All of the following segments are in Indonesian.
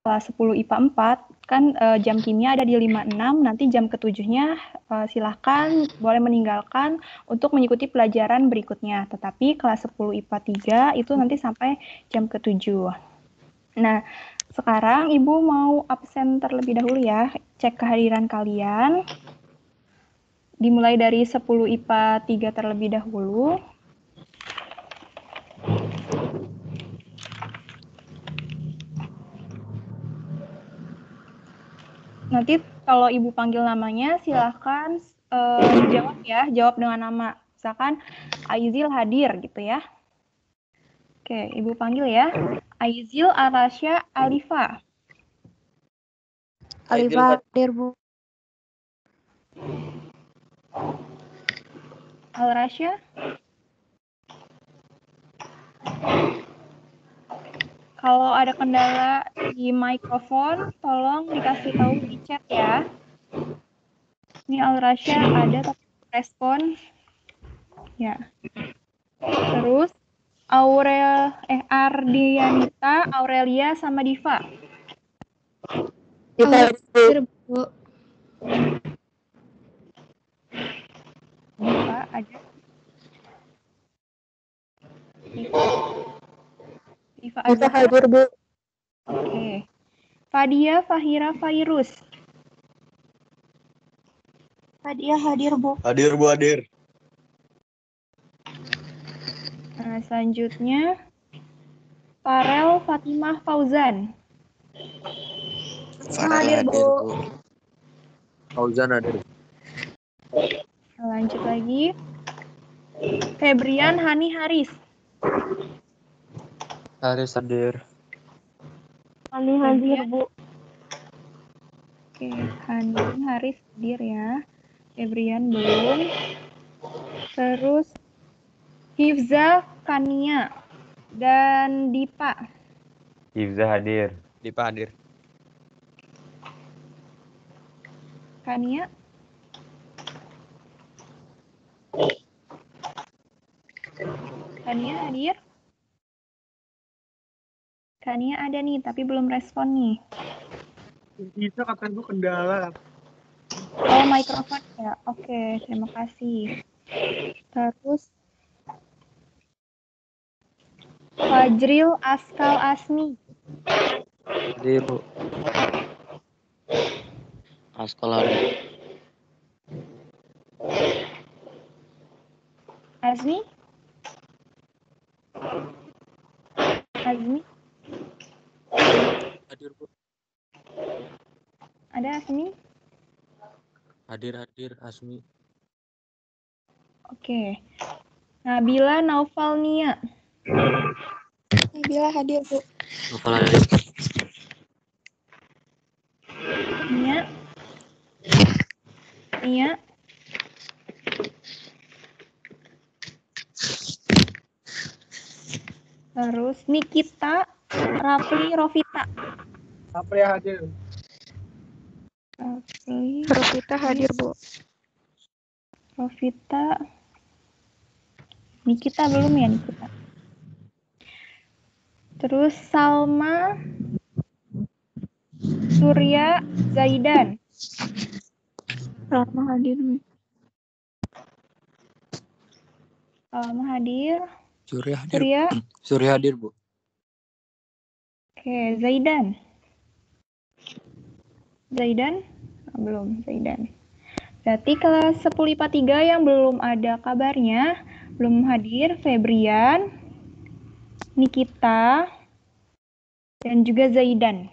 kelas 10 IPA 4, kan jam kimia ada di 56, nanti jam ke-7-nya silahkan boleh meninggalkan untuk mengikuti pelajaran berikutnya. Tetapi kelas 10 IPA 3 itu nanti sampai jam ke-7. Nah, sekarang Ibu mau absen terlebih dahulu ya, cek kehadiran kalian. Dimulai dari 10 IPA 3 terlebih dahulu. Nanti kalau Ibu panggil namanya, silahkan dijawab ya, jawab dengan nama. Misalkan Aizil hadir gitu ya. Oke, Ibu panggil ya. Aizil Arasya Alifa. Alifa hadir, Bu. Alrasya. Kalau ada kendala di mikrofon, tolong dikasih tahu di chat ya. Ini Alrasya ada tapi respon. Ya. Terus Ardianita, Aurelia sama Diva. Diva hadir, Bu. Diva ada. Diva Diva ada. hadir, Bu. Oke. Fadia Fahira Fairus. Fadia hadir, Bu. Hadir, Bu, hadir. Nah, selanjutnya Farel Fatimah Fauzan. Hadir, Bu. Fauzan hadir. Lanjut lagi. Febrian Hani Haris. Haris hadir. Hani hadir, Bu. Oke, Hani Haris hadir ya. Febrian belum. Terus Hifza Kania dan Dipa. Hifza hadir. Dipa hadir. Kania. Kania hadir. Kania ada nih, tapi belum respon nih. Bisa kata gue kendala. Oh, mikrofon ya. Oke, terima kasih. Terus Fajril Askal Asmi. Hadir, Bu. Askal hadir. Azmi? Azmi? Hadir, Bu. Ada Azmi? Hadir Asmi. Oke. Nabila Naufalnia. Nabila hadir, Bu. Novel hadir. Nia? Nia? Terus Nikita Rafli Rofita. Apa ya hadir? Rafli Rofita hadir, Bu. Rofita. Nikita belum ya, Nikita. Terus Salma Surya Zaidan. Salma hadir, Bu. Salma hadir. Surya hadir. Surya. Surya hadir, Bu. Oke, Zaidan. Zaidan? Belum, Zaidan. Berarti kelas 10 IPA 3 yang belum ada kabarnya, belum hadir, Febrian, Nikita, dan juga Zaidan.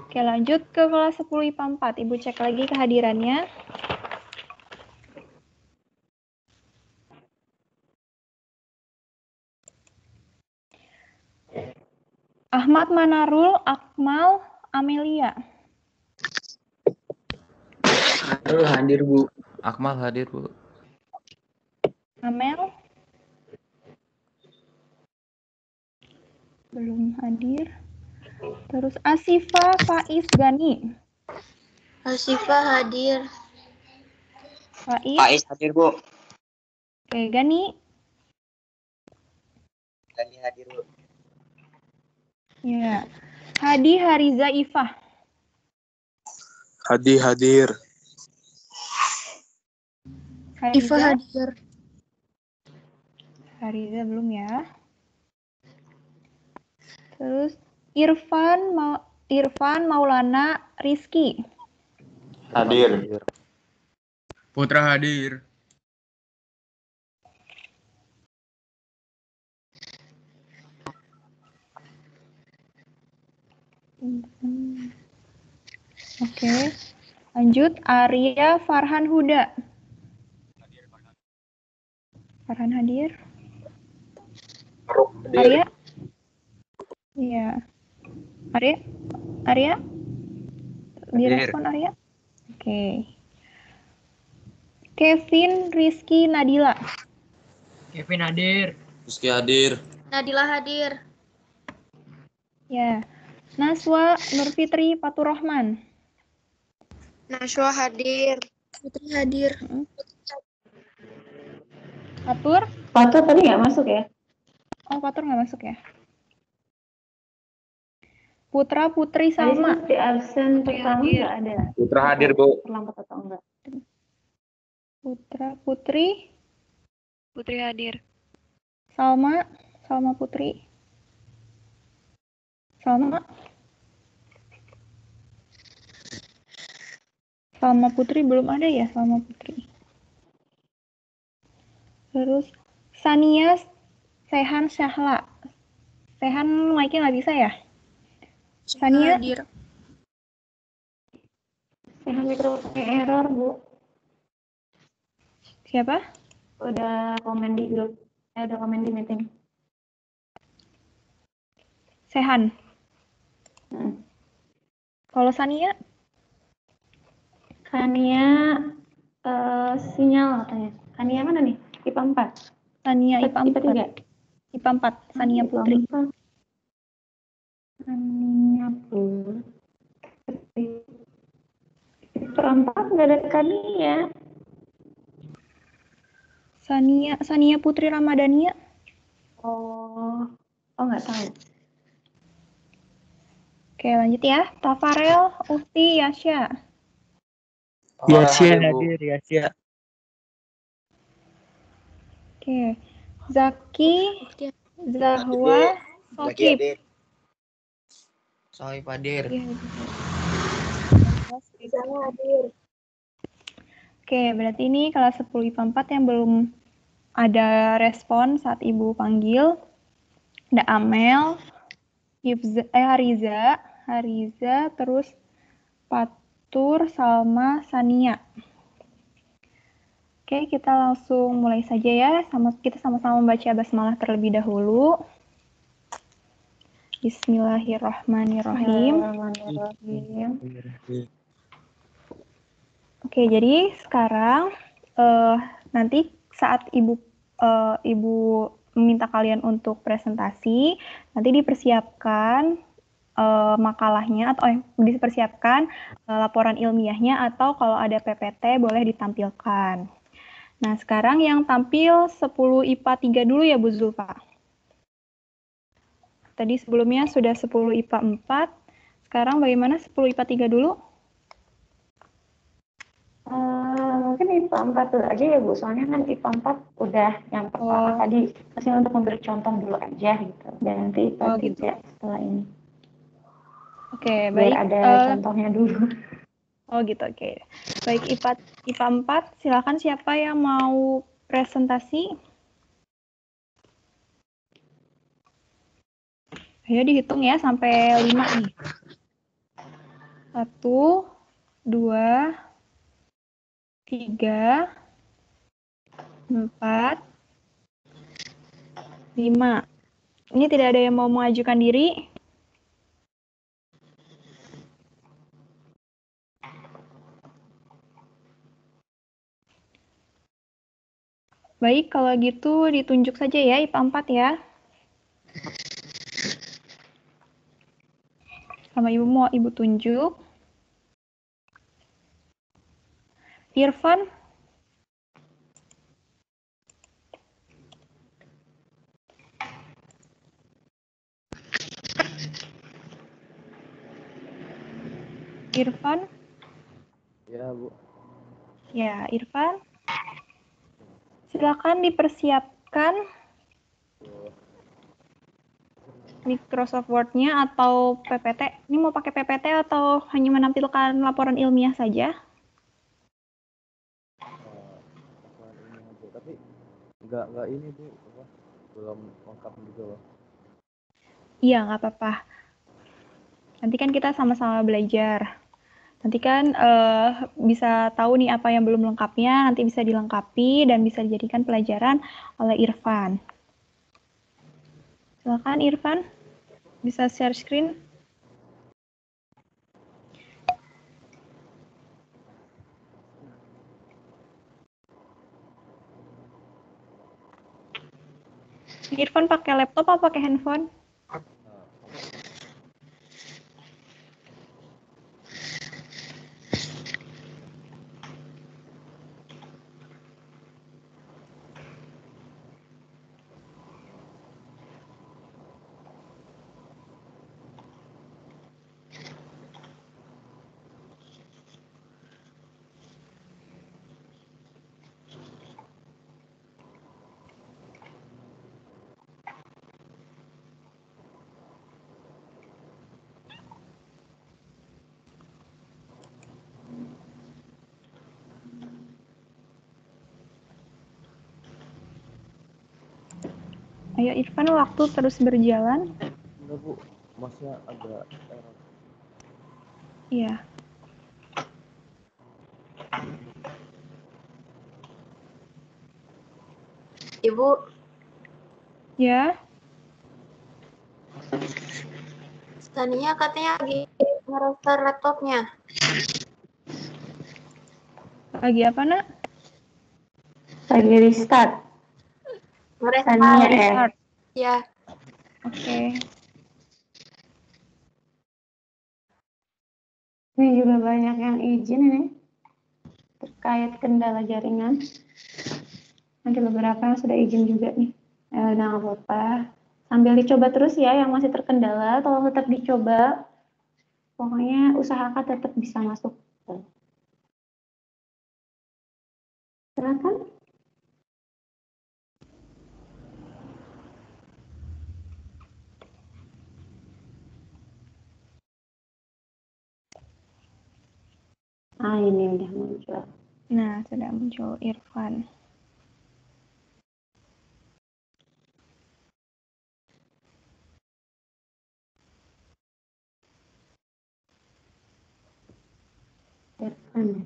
Oke, lanjut ke kelas 10 IPA 4. Ibu cek lagi kehadirannya. Ahmad Manarul, Akmal, Amelia. Hadir, Bu. Akmal hadir, Bu. Amel? Belum hadir. Terus Asifa Faiz Gani. Asifa hadir. Faiz? hadir, Bu. Oke, Gani? Gani hadir, Bu. Ya. Hadi Hariza Ifah. Hadi hadir. Ifa Hariza. hadir. Hariza belum ya. Terus Irfan Maulana Rizky. Hadir. Putra hadir. Oke. Lanjut Arya Farhan Huda. Farhan hadir. Arya? Iya. Arya? Direspon Arya? Oke. Kevin Rizky Nadila. Kevin hadir. Rizky hadir. Nadila hadir. Ya. Naswa Nurfitri Faturrahman. Nashwa hadir. Putri hadir. Fatur? Fatur tadi nggak masuk ya? Oh, Fatur nggak masuk ya? Putra Putri Tadi Salma. di absen pertama nggak ada. Putra hadir, Bu. Terlambat atau enggak? Putra Putri. Putri hadir. Salma Putri. Salma Putri belum ada ya, Salma Putri. Terus Sania Sehan Syahla. Sehan mic-nya nggak bisa ya? Sania hadir. Yang mikrofonnya error, Bu. siapa? Udah komen di grup. Udah komen di meeting. Sehan. Kalau Sania? Kania sinyal katanya. Kania mana nih? IPA 4. Sania IPA IPA 3. 4. IPA 4. Sania Putri. Sania Putri. IPA 4 nggak ada Kania. Sania Putri Ramadhania. Oh nggak tahu. Oke, lanjut ya. Tafarel Ufti Yasya. Yasya hadir, Yasya. Oke. Zaki Zahwa Sokip. Sohib hadir. Oke, berarti ini kelas 10 IPA 4 yang belum ada respon saat Ibu panggil. Ada Amel, Hariza, terus Fatur, Salma, Sania. Oke, kita langsung mulai saja ya. Kita sama-sama membaca basmalah terlebih dahulu. Bismillahirrahmanirrahim. Oke, jadi sekarang nanti saat Ibu meminta kalian untuk presentasi, nanti dipersiapkan makalahnya atau dipersiapkan laporan ilmiahnya atau kalau ada PPT boleh ditampilkan. Nah, sekarang yang tampil 10 IPA 3 dulu ya Bu Zulfa. Tadi sebelumnya sudah 10 IPA 4. Sekarang bagaimana 10 IPA 3 dulu? Mungkin IPA 4 dulu aja ya Bu, soalnya kan IPA 4 udah yang pertama tadi masih untuk memberi contoh dulu aja gitu. Dan nanti IPA 3 gitu. setelah ini. Oke, biar baik. ada contohnya dulu. Oh gitu, oke. Baik, IPA 4, silakan siapa yang mau presentasi? Ayo dihitung ya sampai 5 nih. 1, 2, 3, 4, 5. Ini tidak ada yang mau mengajukan diri? Baik, kalau gitu ditunjuk saja ya IPA 4 ya. Sama Ibu mau Ibu tunjuk. Irfan. Irfan? Ya, Bu. Ya, Irfan. Silakan dipersiapkan Microsoft Word-nya atau PPT. Ini mau pakai PPT atau hanya menampilkan laporan ilmiah saja? Laporan ini aja. Tapi nggak ini, Bu. Apa? Belum lengkap juga loh. Iya, nggak apa-apa. Nanti kan kita sama-sama belajar. Nanti kan bisa tahu nih apa yang belum lengkapnya, nanti bisa dilengkapi dan bisa dijadikan pelajaran oleh Irfan. Silakan Irfan, bisa share screen. Irfan pakai laptop atau pakai handphone? Ayo Irfan, waktu terus berjalan. Enggak, Bu. Masnya agak error. Iya. Ibu, Ya, Stania katanya lagi nge-restart laptopnya. lagi apa nak? Lagi restart. Tania Restart. Ya, Oke. Ini juga banyak yang izin ini terkait kendala jaringan. Nanti beberapa yang sudah izin juga nih. Udah nggak apa-apa. Sambil dicoba terus ya, yang masih terkendala, tolong tetap dicoba. Pokoknya usahakan tetap bisa masuk. Silakan. Ah, ini udah muncul. Nah, sudah muncul Irfan. Irfan.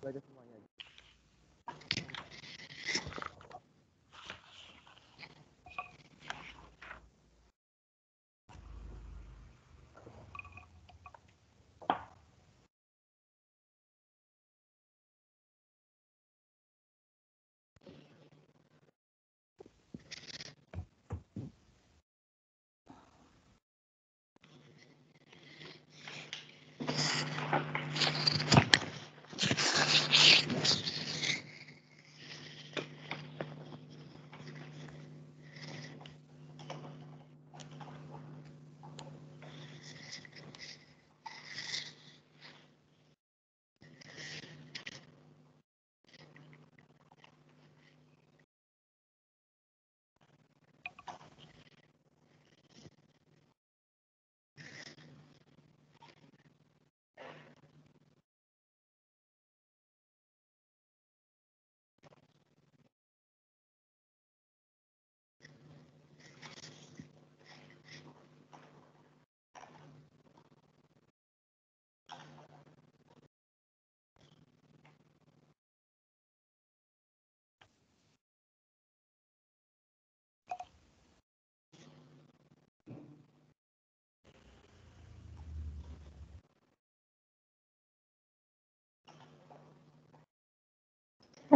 Belajar semuanya.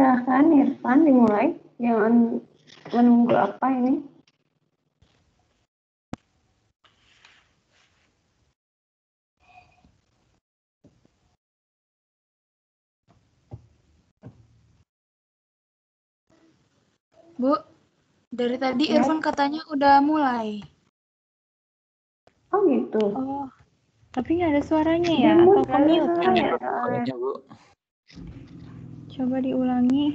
Silahkan Irfan dimulai. Jangan menunggu apa ini. Bu, dari tadi Ya. Irfan katanya udah mulai. Oh gitu. Oh, tapi nggak ada suaranya ya? Di Atau mute nggak ada ke-mute? suaranya soalnya. Soalnya, Bu. Coba diulangi.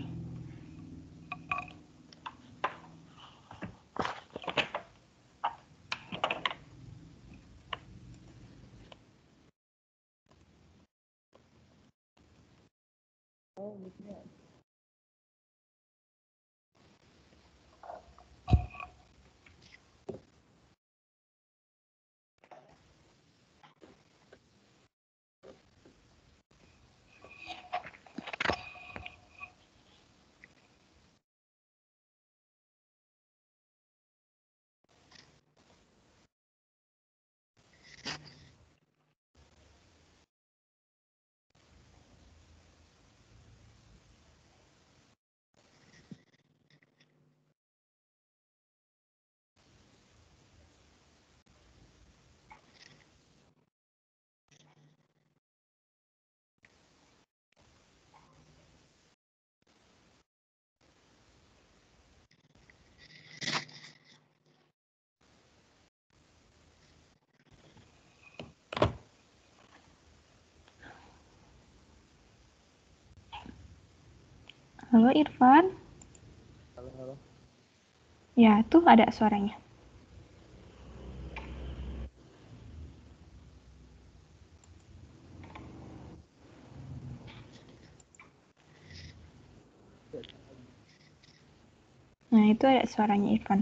Halo Irfan? Halo. Ya, tuh ada suaranya. Nah, itu ada suaranya Irfan.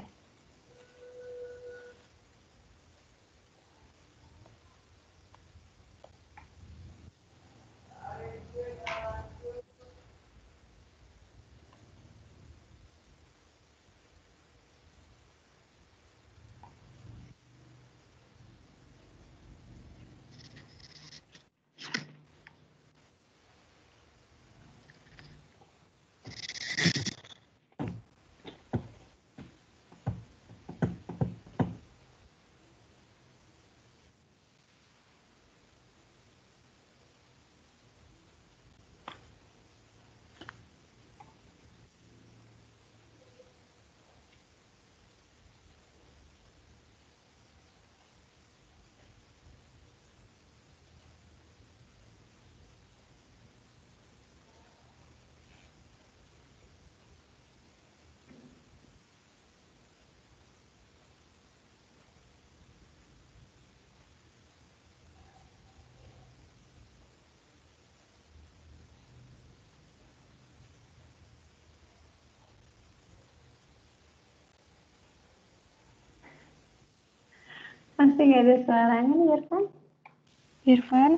Pasti nggak ada suaranya nih Irfan. Irfan?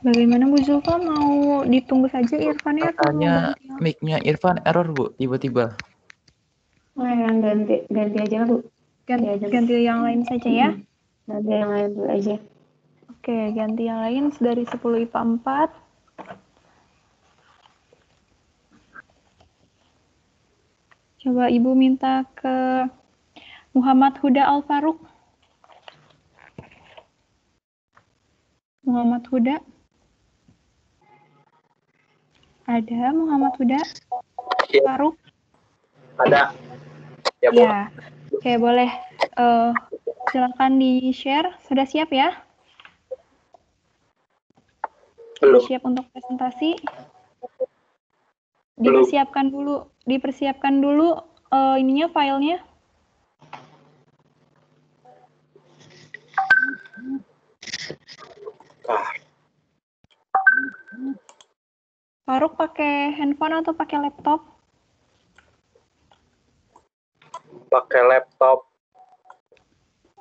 Bagaimana Bu Zulfa, mau ditunggu saja Irfan ya? Atau mau Katanya ganti yang- mic-nya Irfan error, Bu, tiba-tiba. Oh, yang ganti aja lah, Bu. ganti yang lain saja ya? Ganti yang lain dulu aja. Oke, ganti yang lain dari 10 IPA 4. Coba Ibu minta ke Muhammad Huda Al-Faruq. Muhammad Huda. Ada Muhammad Huda Faruk? Ada. Ya. Oke, boleh. Silakan di-share. Sudah siap ya? Sudah siap untuk presentasi? Dipersiapkan dulu ininya, filenya. Faruk pakai handphone atau pakai laptop? Pakai laptop.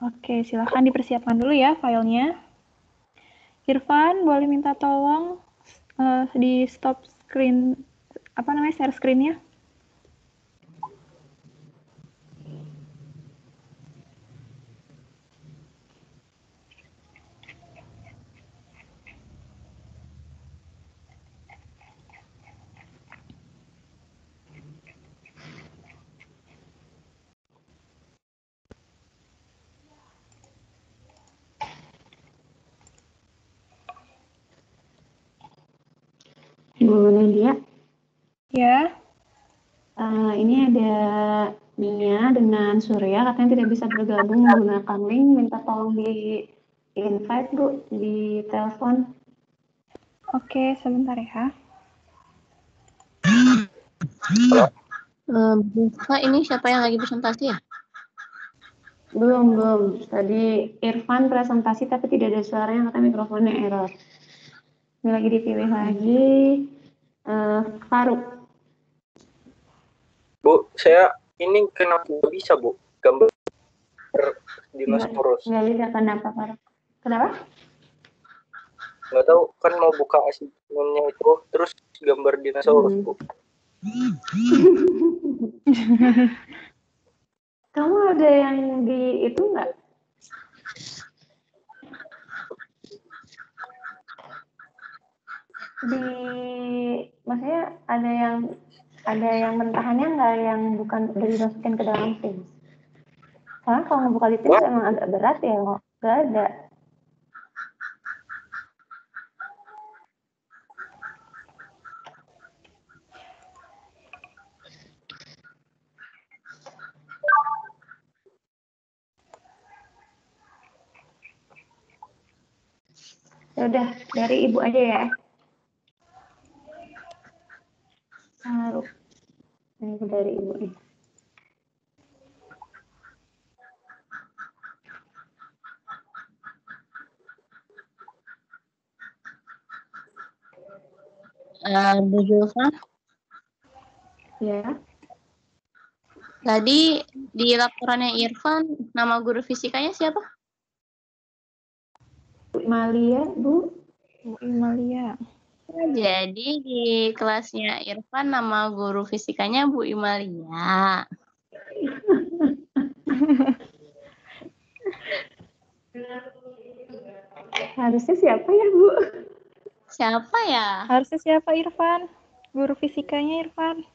Oke, silahkan dipersiapkan dulu ya filenya. Irfan, boleh minta tolong di stop screen, share screen-nya. Bu Nadia, Ya, ini ada Mia dengan Surya, katanya tidak bisa bergabung menggunakan link, minta tolong di invite Bu, di telepon. oke, sebentar ya. Kak, ini siapa yang lagi presentasi ya? Belum. Tadi Irfan presentasi tapi tidak ada suaranya, katanya mikrofonnya error. Ini lagi dipilih lagi. Faruk. Bu, saya ini kenapa nggak bisa, Bu? Gambar dinosaurus. Nggak bisa, kenapa Faruk? Kenapa? Nggak tahu, kan mau buka asistennya itu, terus gambar dinosaurus, Bu. Kamu ada yang di itu nggak? Maksudnya ada yang mentahannya nggak, yang bukan udah dimasukin ke dalam Teams? Soalnya kalau ngebuka di Teams emang agak berat ya, kok nggak ada. Ya udah, dari Ibu aja ya. Taruh. Ini dari Ibu nih. Bu Julfa, Ya. tadi di laporannya Irfan, nama guru fisikanya siapa? Bu Malia, Bu. Bu Imalia. Jadi di kelasnya Irfan nama guru fisikanya Bu Imalia. Harusnya siapa ya, Bu? Siapa ya? Harusnya siapa, Irfan? Guru fisikanya Irfan.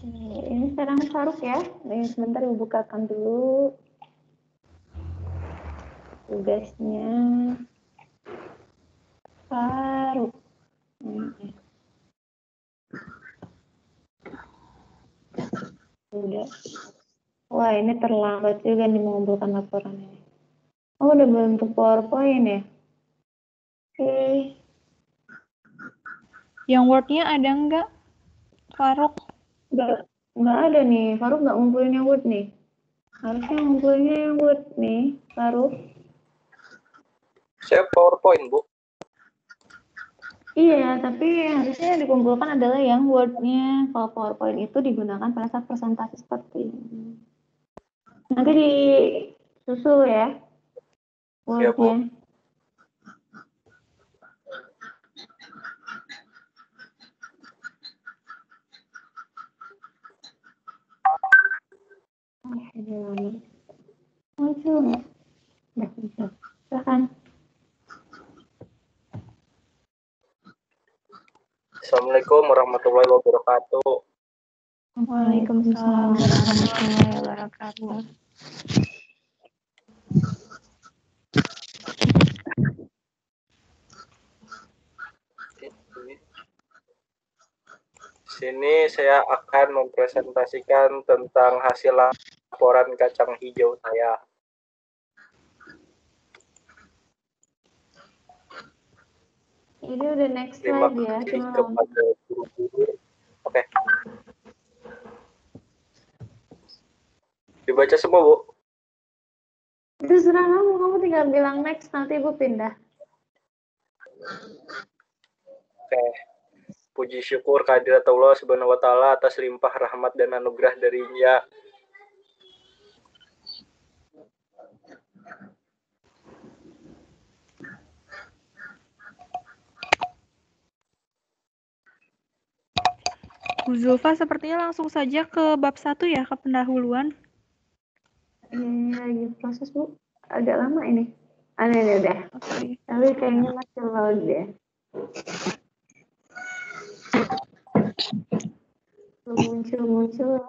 Ini sekarang Faruk ya. Ini sebentar Ibu bukakan dulu tugasnya. Faruk. Udah. Wah, ini terlambat juga nih mengumpulkan laporan ini. Oh, udah bentuk PowerPoint ya? Oke. Yang Word-nya ada nggak, Faruk? Nggak ada nih. Faruk nggak ngumpulin yang Word nih. Harusnya ngumpulinnya yang Word nih, Faruk. Saya PowerPoint, Bu. Iya, tapi harusnya yang dikumpulkan adalah yang Word-nya. Kalau PowerPoint itu digunakan pada saat presentasi seperti ini. Nanti disusul ya, Iya, Bu. Word-nya. Muncul nggak? Nggak muncul. Silahkan. Assalamualaikum warahmatullahi wabarakatuh. Waalaikumsalam warahmatullahi wabarakatuh. Sini saya akan mempresentasikan tentang hasil laporan kacang hijau saya. Ini udah next Terima slide ya, kasih cuma kepada guru-guru. Oke. Dibaca semua, Bu. terserah kamu tinggal bilang next, nanti Ibu pindah. Oke. Puji syukur kehadirat Allah Subhanahu wa taala atas limpah rahmat dan anugerah darinya. Bu Zulfa sepertinya langsung saja ke bab 1 ya, ke pendahuluan. Ini lagi proses Bu, agak lama ini. Ini udah. Oke. Tapi kayaknya masih load deh. Belum muncul.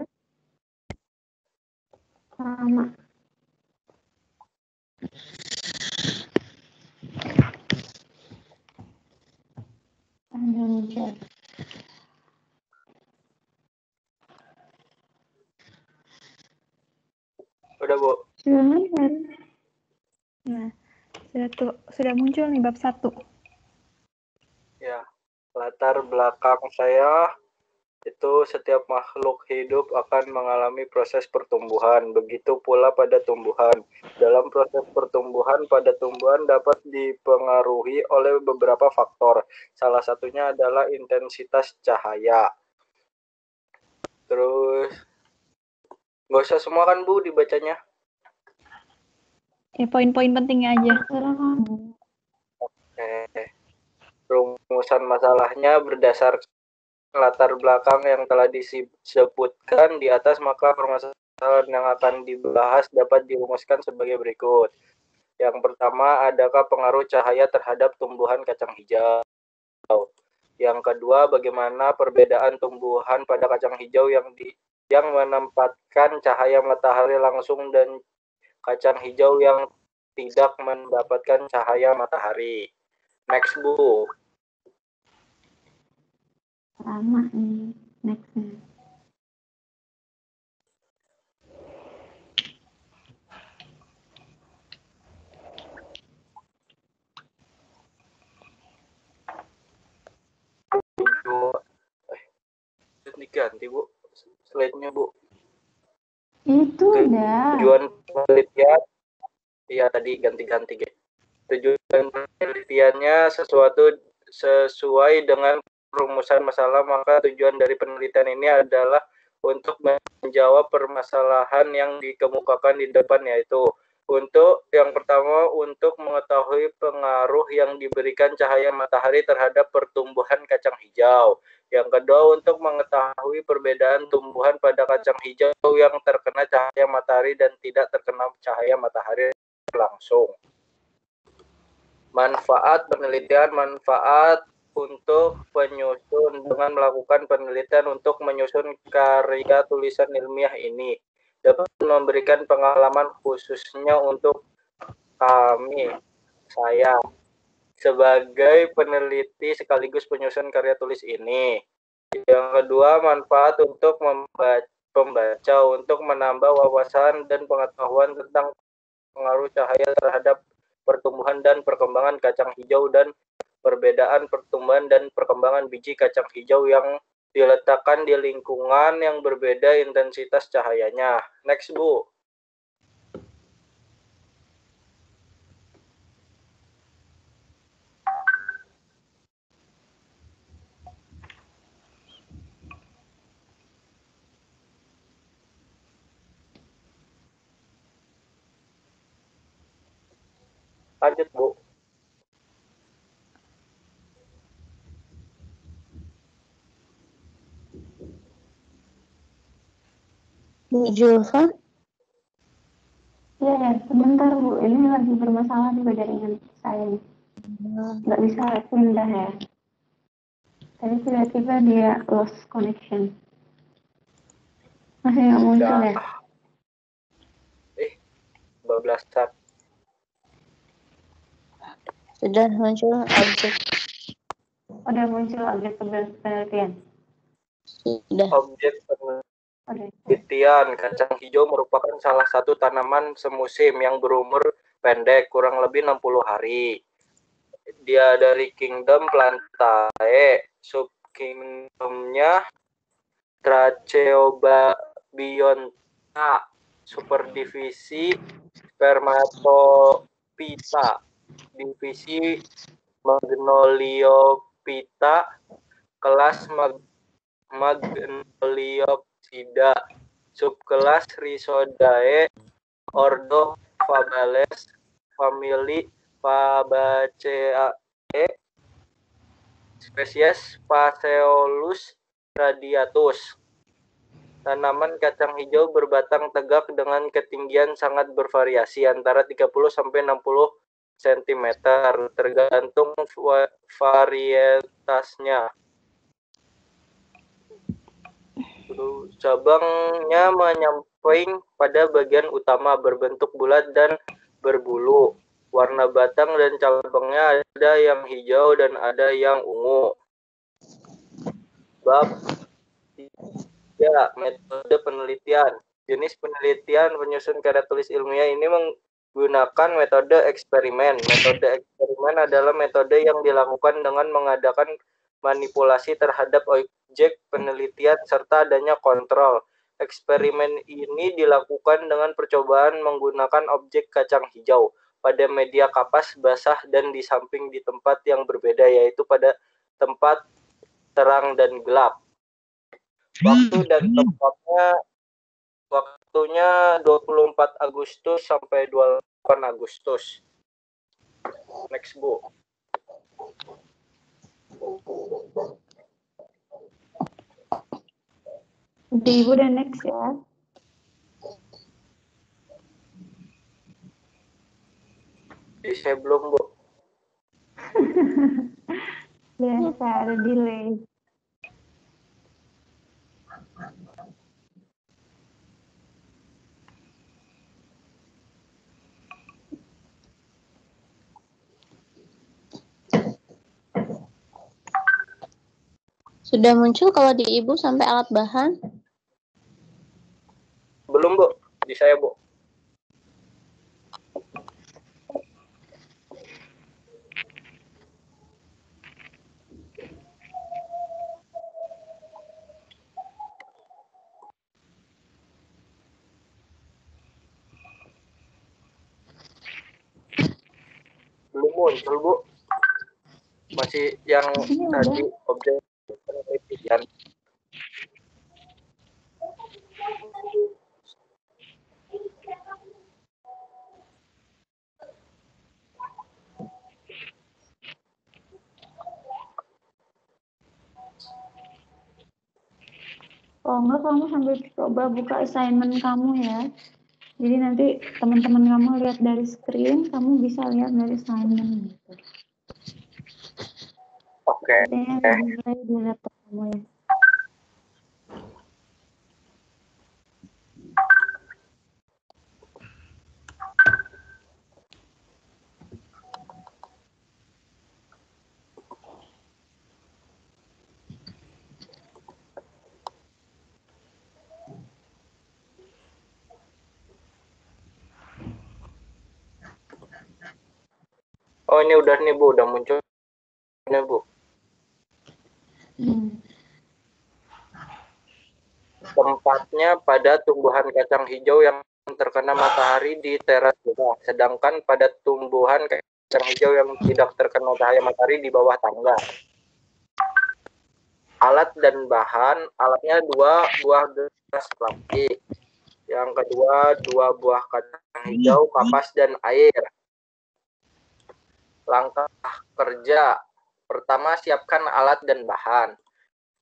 Lama. Ada muncul. Udah, Bu. Nah, sudah muncul nih bab 1. Ya. Latar belakang saya itu setiap makhluk hidup akan mengalami proses pertumbuhan. Begitu pula pada tumbuhan. Dalam proses pertumbuhan pada tumbuhan dapat dipengaruhi oleh beberapa faktor. Salah satunya adalah intensitas cahaya. Terus, nggak usah semua kan Bu dibacanya? Ya, poin-poin pentingnya aja. Rumusan masalahnya berdasarkan latar belakang yang telah disebutkan di atas, maka permasalahan yang akan dibahas dapat dirumuskan sebagai berikut. Yang pertama, adakah pengaruh cahaya terhadap tumbuhan kacang hijau? Yang kedua, bagaimana perbedaan tumbuhan pada kacang hijau yang menempatkan cahaya matahari langsung dan kacang hijau yang tidak mendapatkan cahaya matahari. Next, Bu. Lama nih, next-nya. Ganti, Bu. Slide-nya, Bu. Itu udah. Tujuan penelitian, iya tadi ganti-ganti. Tujuan penelitiannya sesuai dengan rumusan masalah, maka tujuan dari penelitian ini adalah untuk menjawab permasalahan yang dikemukakan di depan, yaitu untuk yang pertama, untuk mengetahui pengaruh yang diberikan cahaya matahari terhadap pertumbuhan kacang hijau. Yang kedua, untuk mengetahui perbedaan tumbuhan pada kacang hijau yang terkena cahaya matahari dan tidak terkena cahaya matahari langsung. Manfaat penelitian, manfaat untuk penyusun dengan melakukan penelitian untuk menyusun karya tulisan ilmiah ini dapat memberikan pengalaman khususnya untuk saya sebagai peneliti sekaligus penyusun karya tulis ini. Yang kedua, manfaat untuk pembaca untuk menambah wawasan dan pengetahuan tentang pengaruh cahaya terhadap pertumbuhan dan perkembangan kacang hijau dan perbedaan pertumbuhan dan perkembangan biji kacang hijau yang diletakkan di lingkungan yang berbeda intensitas cahayanya. Next, Bu. Lanjut, Bu. Bu Julfa, Ya, sebentar Bu. Ini lagi bermasalah juga jaringan saya. Nggak bisa pindah ya. Tadi tiba-tiba dia lost connection. Masih nggak muncul ya? Bablasan. sudah muncul objek. Udah muncul objek penelitian. Sudah. Objek penelitian Penelitian, kacang hijau merupakan salah satu tanaman semusim yang berumur pendek, kurang lebih 60 hari. Dia dari kingdom Plantae, subkingdomnya Tracheobionta, superdivisi Spermatophyta, divisi Magnoliophyta, kelas Magnoliopsida, subkelas Rhizoidae, ordo Fabales, famili Fabaceae, spesies Phaseolus radiatus. Tanaman kacang hijau berbatang tegak dengan ketinggian sangat bervariasi antara 30 sampai 60 cm tergantung varietasnya. Cabangnya menyamping pada bagian utama, berbentuk bulat dan berbulu. Warna batang dan cabangnya ada yang hijau dan ada yang ungu. Bab 3. Metode penelitian. Jenis penelitian penyusun karya tulis ilmiah ini menggunakan metode eksperimen. Metode eksperimen adalah metode yang dilakukan dengan mengadakan manipulasi terhadap objek penelitian serta adanya kontrol. Eksperimen ini dilakukan dengan percobaan menggunakan objek kacang hijau pada media kapas, basah, dan di samping di tempat yang berbeda, yaitu pada tempat terang dan gelap. Waktu dan waktunya 24 Agustus sampai 28 Agustus. Next, Bu. Di Ibu dan next ya. Saya belum, Bu. Biasa ada delay. Sudah muncul kalau di Ibu sampai alat bahan? Belum, Bu. Di saya, Bu. Belum muncul, Bu. Masih yang tadi objek penelitian. Kalau enggak kamu sambil coba buka assignment kamu ya. Jadi nanti teman-teman kamu lihat dari screen, kamu bisa lihat dari assignment gitu. Oke. Artinya lagi di laptop kamu ya. Oh, ini udah nih, Bu. Udah muncul. Ini, Bu. Tempatnya pada tumbuhan kacang hijau yang terkena matahari di teras rumah, sedangkan pada tumbuhan kacang hijau yang tidak terkena cahaya matahari di bawah tangga. Alat dan bahan, alatnya 2 buah gelas plastik. Yang kedua 2 buah kacang hijau, kapas, dan air. Langkah kerja. Pertama, siapkan alat dan bahan.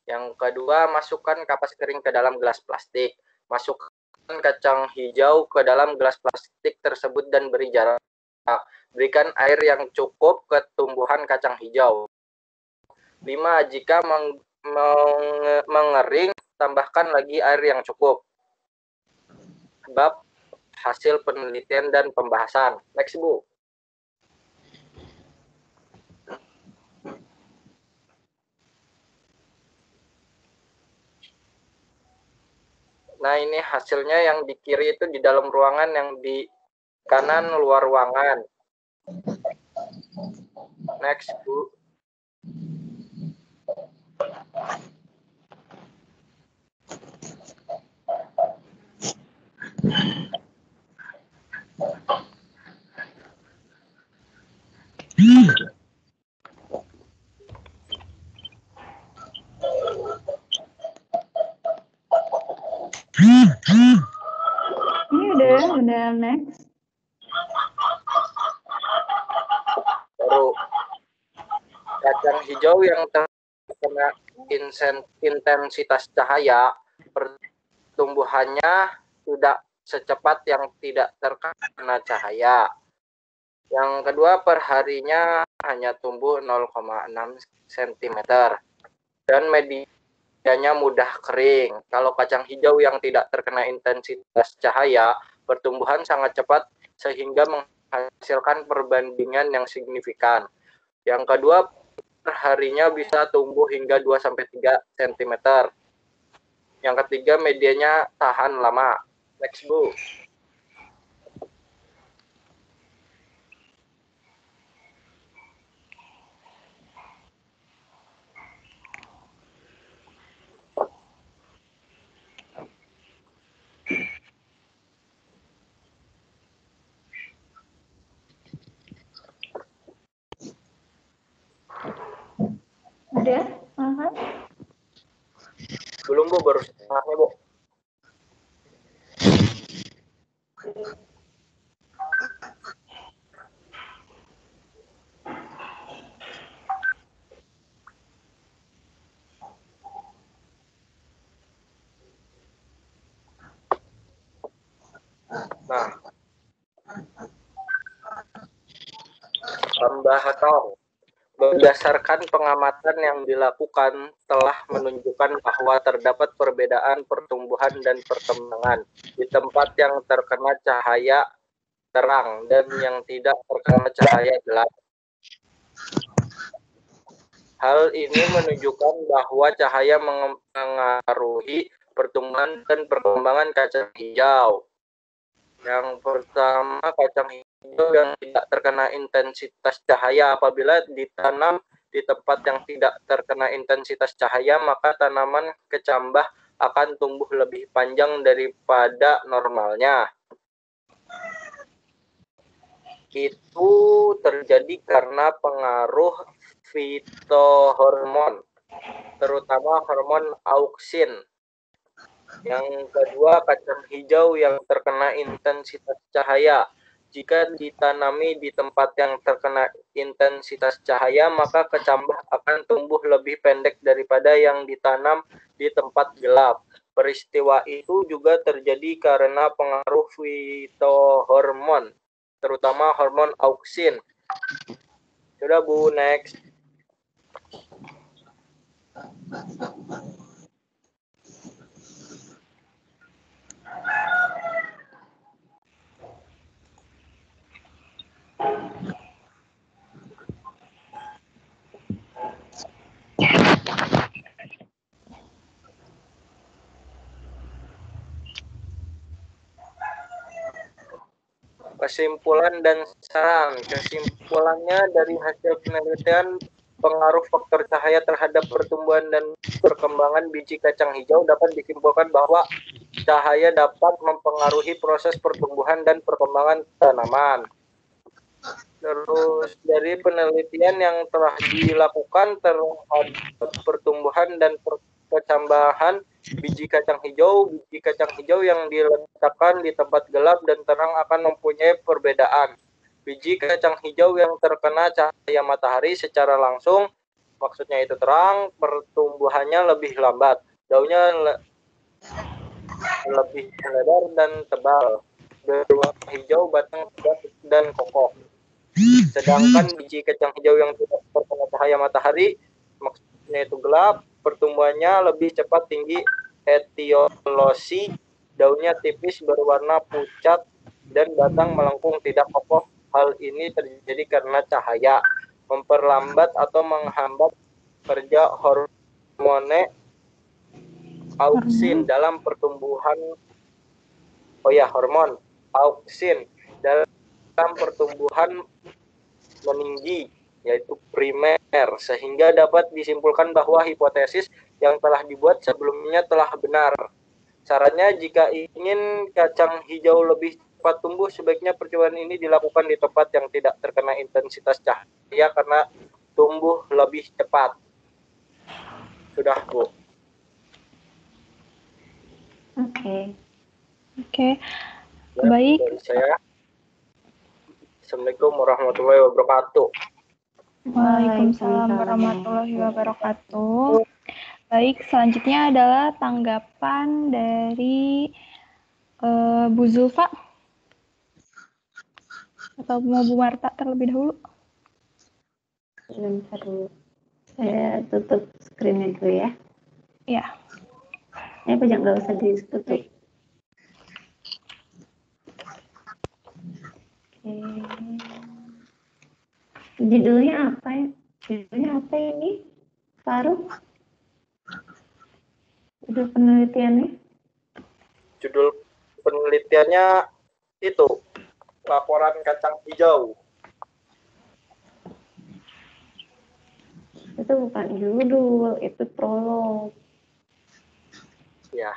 Yang kedua, masukkan kapas kering ke dalam gelas plastik. Masukkan kacang hijau ke dalam gelas plastik tersebut dan beri jarak. Berikan air yang cukup ke tumbuhan kacang hijau. 5. Jika mengering, tambahkan lagi air yang cukup. Bab hasil penelitian dan pembahasan. Next, Bu. Nah, ini hasilnya yang di kiri itu di dalam ruangan, yang di kanan luar ruangan. Next, Bu. Ini udah next. Baru kacang hijau yang terkena intensitas cahaya, pertumbuhannya tidak secepat yang tidak terkena cahaya. Yang kedua, perharinya hanya tumbuh 0,6 cm dan medianya mudah kering. Kalau kacang hijau yang tidak terkena intensitas cahaya, pertumbuhan sangat cepat sehingga menghasilkan perbandingan yang signifikan. Yang kedua, perharinya bisa tumbuh hingga 2-3 cm. Yang ketiga, medianya tahan lama. Next, Bu. Udah? Belum, Bu, baru setengahnya, Bu. Nah, pembahasan berdasarkan pengamatan yang dilakukan telah menunjukkan bahwa terdapat perbedaan pertumbuhan dan perkembangan di tempat yang terkena cahaya terang dan yang tidak terkena cahaya gelap. Hal ini menunjukkan bahwa cahaya mengaruhi pertumbuhan dan perkembangan kacang hijau. Yang pertama, kacang hijau yang tidak terkena intensitas cahaya. Apabila ditanam di tempat yang tidak terkena intensitas cahaya, maka tanaman kecambah akan tumbuh lebih panjang daripada normalnya. Itu terjadi karena pengaruh fitohormon, terutama hormon auksin. Yang kedua, kacang hijau yang terkena intensitas cahaya. Jika ditanami di tempat yang terkena intensitas cahaya, maka kecambah akan tumbuh lebih pendek daripada yang ditanam di tempat gelap. Peristiwa itu juga terjadi karena pengaruh fitohormon, terutama hormon auksin. Sudah, Bu, next. Kesimpulan dan saran. Kesimpulannya, dari hasil penelitian pengaruh faktor cahaya terhadap pertumbuhan dan perkembangan biji kacang hijau, dapat disimpulkan bahwa cahaya dapat mempengaruhi proses pertumbuhan dan perkembangan tanaman. Terus dari penelitian yang telah dilakukan terhadap pertumbuhan dan kecambahan biji kacang hijau yang diletakkan di tempat gelap dan terang akan mempunyai perbedaan. Biji kacang hijau yang terkena cahaya matahari secara langsung, maksudnya itu terang, pertumbuhannya lebih lambat, daunnya lebih lebar dan tebal, berwarna hijau, batang tegas dan kokoh. Sedangkan biji kacang hijau yang tidak terkena cahaya matahari, maksudnya itu gelap, pertumbuhannya lebih cepat, tinggi etiolosi, daunnya tipis, berwarna pucat, dan batang melengkung, tidak kokoh. Hal ini terjadi karena cahaya memperlambat atau menghambat kerja hormone auksin dalam pertumbuhan hormon auksin dalam pertumbuhan meninggi yaitu primer, sehingga dapat disimpulkan bahwa hipotesis yang telah dibuat sebelumnya telah benar. Sarannya, jika ingin kacang hijau lebih cepat tumbuh, sebaiknya percobaan ini dilakukan di tempat yang tidak terkena intensitas cahaya karena tumbuh lebih cepat. Sudah, Bu. Oke. Ya, Baik. dari saya. Assalamualaikum warahmatullahi wabarakatuh. Waalaikumsalam warahmatullahi wabarakatuh. Baik, selanjutnya adalah tanggapan dari Bu Zulfa. Atau mau Bu Marta terlebih dahulu? Bentar dulu. Saya tutup screen-nya dulu ya. Iya. Apa jangan nggak usah ditutup. Oke. Judulnya apa ya? Judulnya apa ini? Faruk? Judul penelitiannya? Judul penelitiannya itu laporan kacang hijau. Itu bukan judul, itu prolog. Ya,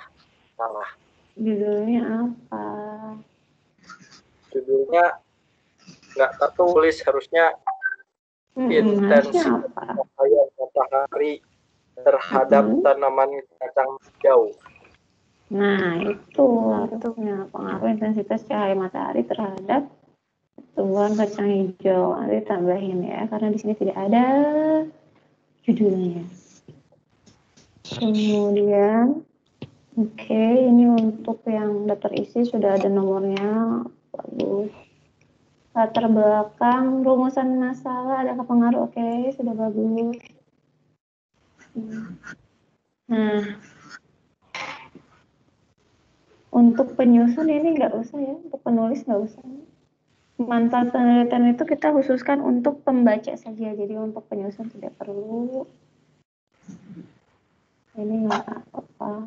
salah. Judulnya apa? Judulnya nggak tertulis, harusnya intensitas cahaya matahari terhadap tanaman kacang hijau. Nah, itu harusnya pengaruh intensitas cahaya matahari terhadap tumbuhan kacang hijau. Nanti tambahin ya, karena di sini tidak ada judulnya. Kemudian, ini untuk yang daftar isi sudah ada nomornya. Bagus. Latar belakang, rumusan masalah, adakah pengaruh? Oke, sudah bagus. Nah, untuk penyusun ini nggak usah ya, untuk penulis nggak usah. Manfaat penelitian itu kita khususkan untuk pembaca saja, jadi untuk penyusun tidak perlu. Ini nggak apa-apa.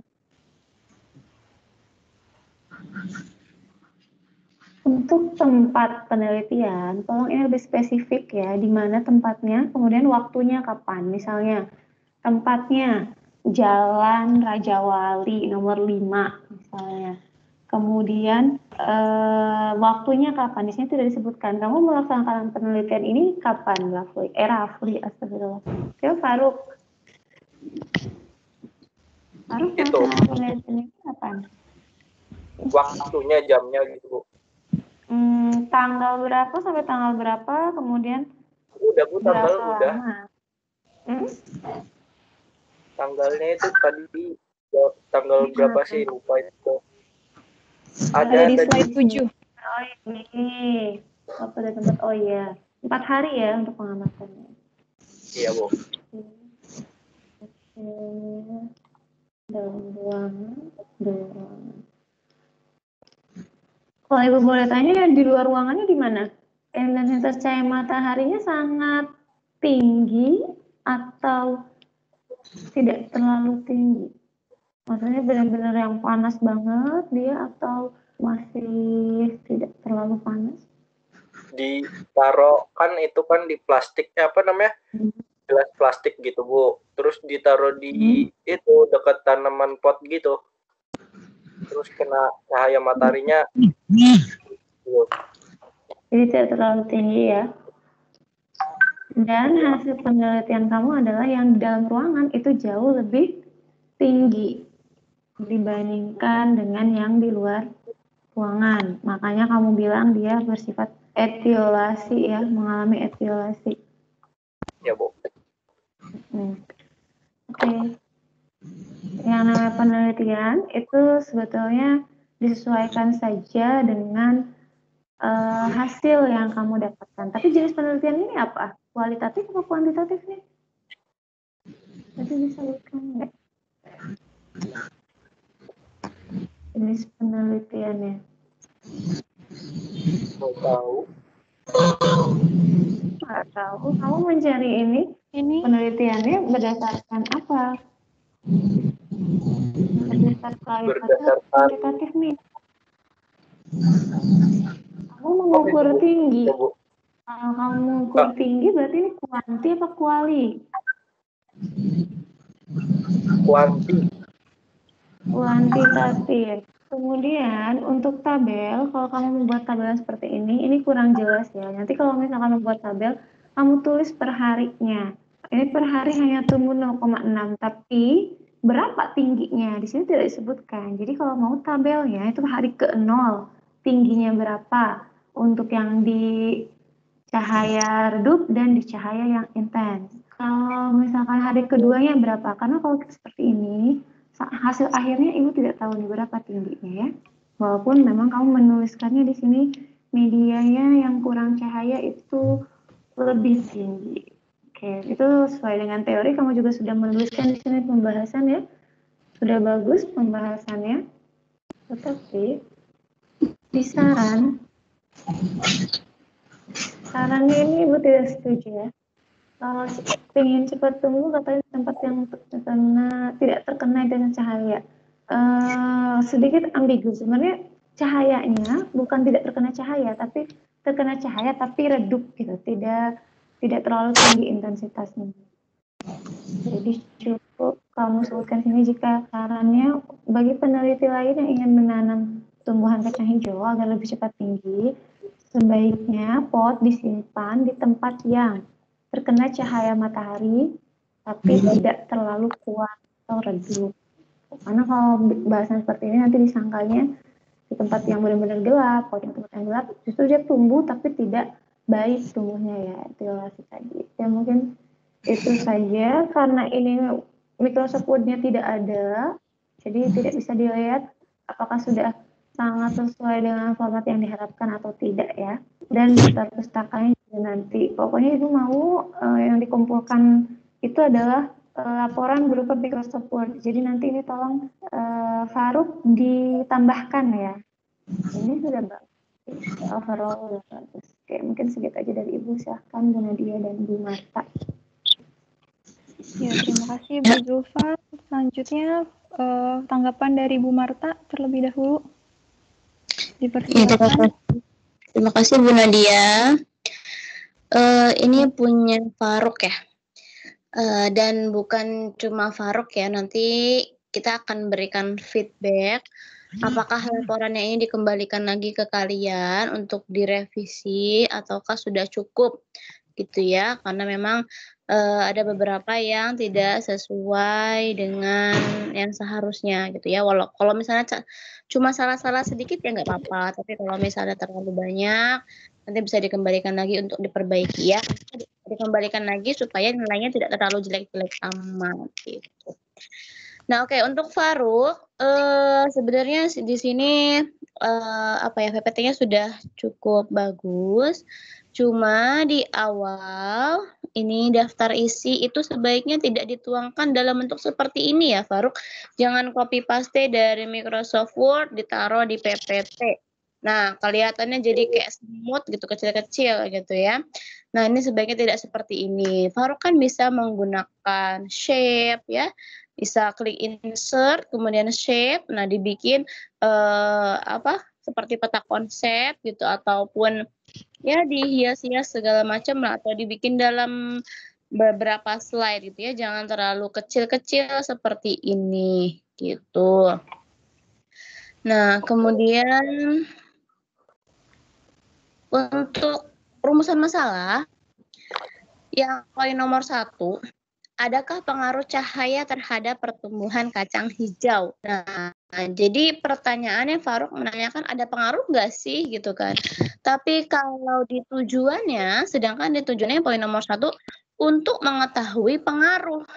Untuk tempat penelitian, tolong ini lebih spesifik ya, di mana tempatnya, kemudian waktunya kapan. Misalnya, tempatnya Jalan Raja Wali nomor 5 misalnya. Kemudian waktunya kapan? Di sini tidak disebutkan. Kamu melaksanakan penelitian ini kapan, Rafli? Rafli, astagfirullah. Oke, Faruk. Faruk melaksanakan penelitian ini kapan? Waktunya, jamnya gitu, Bu. Tanggal berapa sampai tanggal berapa? Kemudian udah, Bu, tanggal udah. Tanggalnya itu tadi tanggal berapa sih, lupa itu. Ada di slide 7. Oh ini waktu ada tempat, oh iya 4 hari ya untuk pengamatannya. Iya, Bu. Dalam ruangan. Kalau Ibu boleh tanya, di luar ruangannya di mana? Intensitas cahaya mataharinya sangat tinggi atau tidak terlalu tinggi? Maksudnya benar-benar yang panas banget dia atau masih tidak terlalu panas? Ditaruh kan itu kan di plastik, apa namanya? Gelas plastik gitu, Bu. Terus ditaruh di itu dekat tanaman pot gitu. Terus kena cahaya mataharinya. Jadi tidak terlalu tinggi ya. Dan hasil penelitian kamu adalah yang di dalam ruangan itu jauh lebih tinggi dibandingkan dengan yang di luar ruangan. Makanya kamu bilang dia bersifat etiolasi ya, mengalami etiolasi. Ya, Bu. Oke. Yang namanya penelitian itu sebetulnya disesuaikan saja dengan hasil yang kamu dapatkan. Tapi jenis penelitian ini apa? Kualitatif atau kuantitatif nih? Jadi bisa bukan nggak? Jenis penelitiannya. Mau tahu? Nggak tahu. Kamu mencari ini penelitiannya berdasarkan apa? Berdasarkan kualitatif nih. Kamu mengukur tinggi. Bu. Kalau kamu mengukur tinggi berarti ini kuanti apa kuali? Kuantitatif. Kemudian untuk tabel, kalau kamu membuat tabel seperti ini kurang jelas ya. Nanti kalau misalkan membuat tabel, kamu tulis per harinya. Ini per hari hanya tumbuh 0,6, tapi berapa tingginya? Di sini tidak disebutkan. Jadi kalau mau tabelnya itu hari ke-0, tingginya berapa? Untuk yang di cahaya redup dan di cahaya yang intens. Kalau misalkan hari keduanya berapa? Karena kalau seperti ini, hasil akhirnya ibu tidak tahu nih berapa tingginya ya. Walaupun memang kamu menuliskannya di sini medianya yang kurang cahaya itu lebih tinggi. Oke, itu sesuai dengan teori. Kamu juga sudah menuliskan di sini pembahasan ya. Sudah bagus pembahasannya. Tetapi di sarannya ini ibu tidak setuju ya. Kalau ingin cepat tumbuh katanya tempat yang tidak terkena dengan cahaya. Sedikit ambigu sebenarnya, cahayanya bukan tidak terkena cahaya, tapi terkena cahaya tapi redup gitu, tidak terlalu tinggi intensitasnya. Jadi cukup kamu sebutkan sini jika sarannya bagi peneliti lain yang ingin menanam tumbuhan kacang hijau agar lebih cepat tinggi, sebaiknya pot disimpan di tempat yang terkena cahaya matahari tapi tidak terlalu kuat atau redup. Karena kalau bahasan seperti ini nanti disangkanya di tempat yang benar-benar gelap, pot yang tempat yang gelap justru dia tumbuh tapi tidak baik tumbuhnya ya, itu tadi. Ya mungkin itu saja, karena ini Microsoft Word-nya tidak ada, jadi tidak bisa dilihat apakah sudah sangat sesuai dengan format yang diharapkan atau tidak ya. Dan daftar pustakanya juga nanti. Pokoknya ibu mau yang dikumpulkan itu adalah laporan berupa Microsoft Word. Jadi nanti ini tolong Faruk ditambahkan ya. Ini sudah bagus. Overall sudah bagus. Oke, mungkin segitu aja dari ibu. Silahkan Bu Nadia dan Bu Marta. Ya, terima kasih Bu Zulfa. Selanjutnya tanggapan dari Bu Marta terlebih dahulu. Dipersilakan. Terima kasih Bu Nadia. Ini punya Faruk ya. Dan bukan cuma Faruk ya, nanti kita akan berikan feedback apakah laporannya ini dikembalikan lagi ke kalian untuk direvisi ataukah sudah cukup gitu ya, karena memang ada beberapa yang tidak sesuai dengan yang seharusnya gitu ya. Kalau misalnya cuma salah-salah sedikit ya nggak apa-apa, tapi kalau misalnya terlalu banyak nanti bisa dikembalikan lagi untuk diperbaiki ya. Dikembalikan lagi supaya nilainya tidak terlalu jelek-jelek amat gitu. Nah, oke, untuk Faruk sebenarnya di sini PPT-nya sudah cukup bagus. Cuma di awal ini daftar isi itu sebaiknya tidak dituangkan dalam bentuk seperti ini ya, Faruk. Jangan copy paste dari Microsoft Word ditaruh di PPT. Nah, kelihatannya jadi kayak semut gitu, kecil-kecil gitu ya. Nah, ini sebaiknya tidak seperti ini. Faruk kan bisa menggunakan shape ya. Bisa klik insert, kemudian shape. Nah, dibikin seperti peta konsep gitu, ataupun ya dihias-hias segala macam lah, atau dibikin dalam beberapa slide gitu ya. Jangan terlalu kecil-kecil seperti ini gitu. Nah, kemudian untuk rumusan masalah yang poin nomor 1, adakah pengaruh cahaya terhadap pertumbuhan kacang hijau? Nah, jadi pertanyaannya Faruk menanyakan ada pengaruh nggak sih gitu kan? Tapi kalau di tujuannya, sedangkan di tujuannya poin nomor 1 untuk mengetahui pengaruh.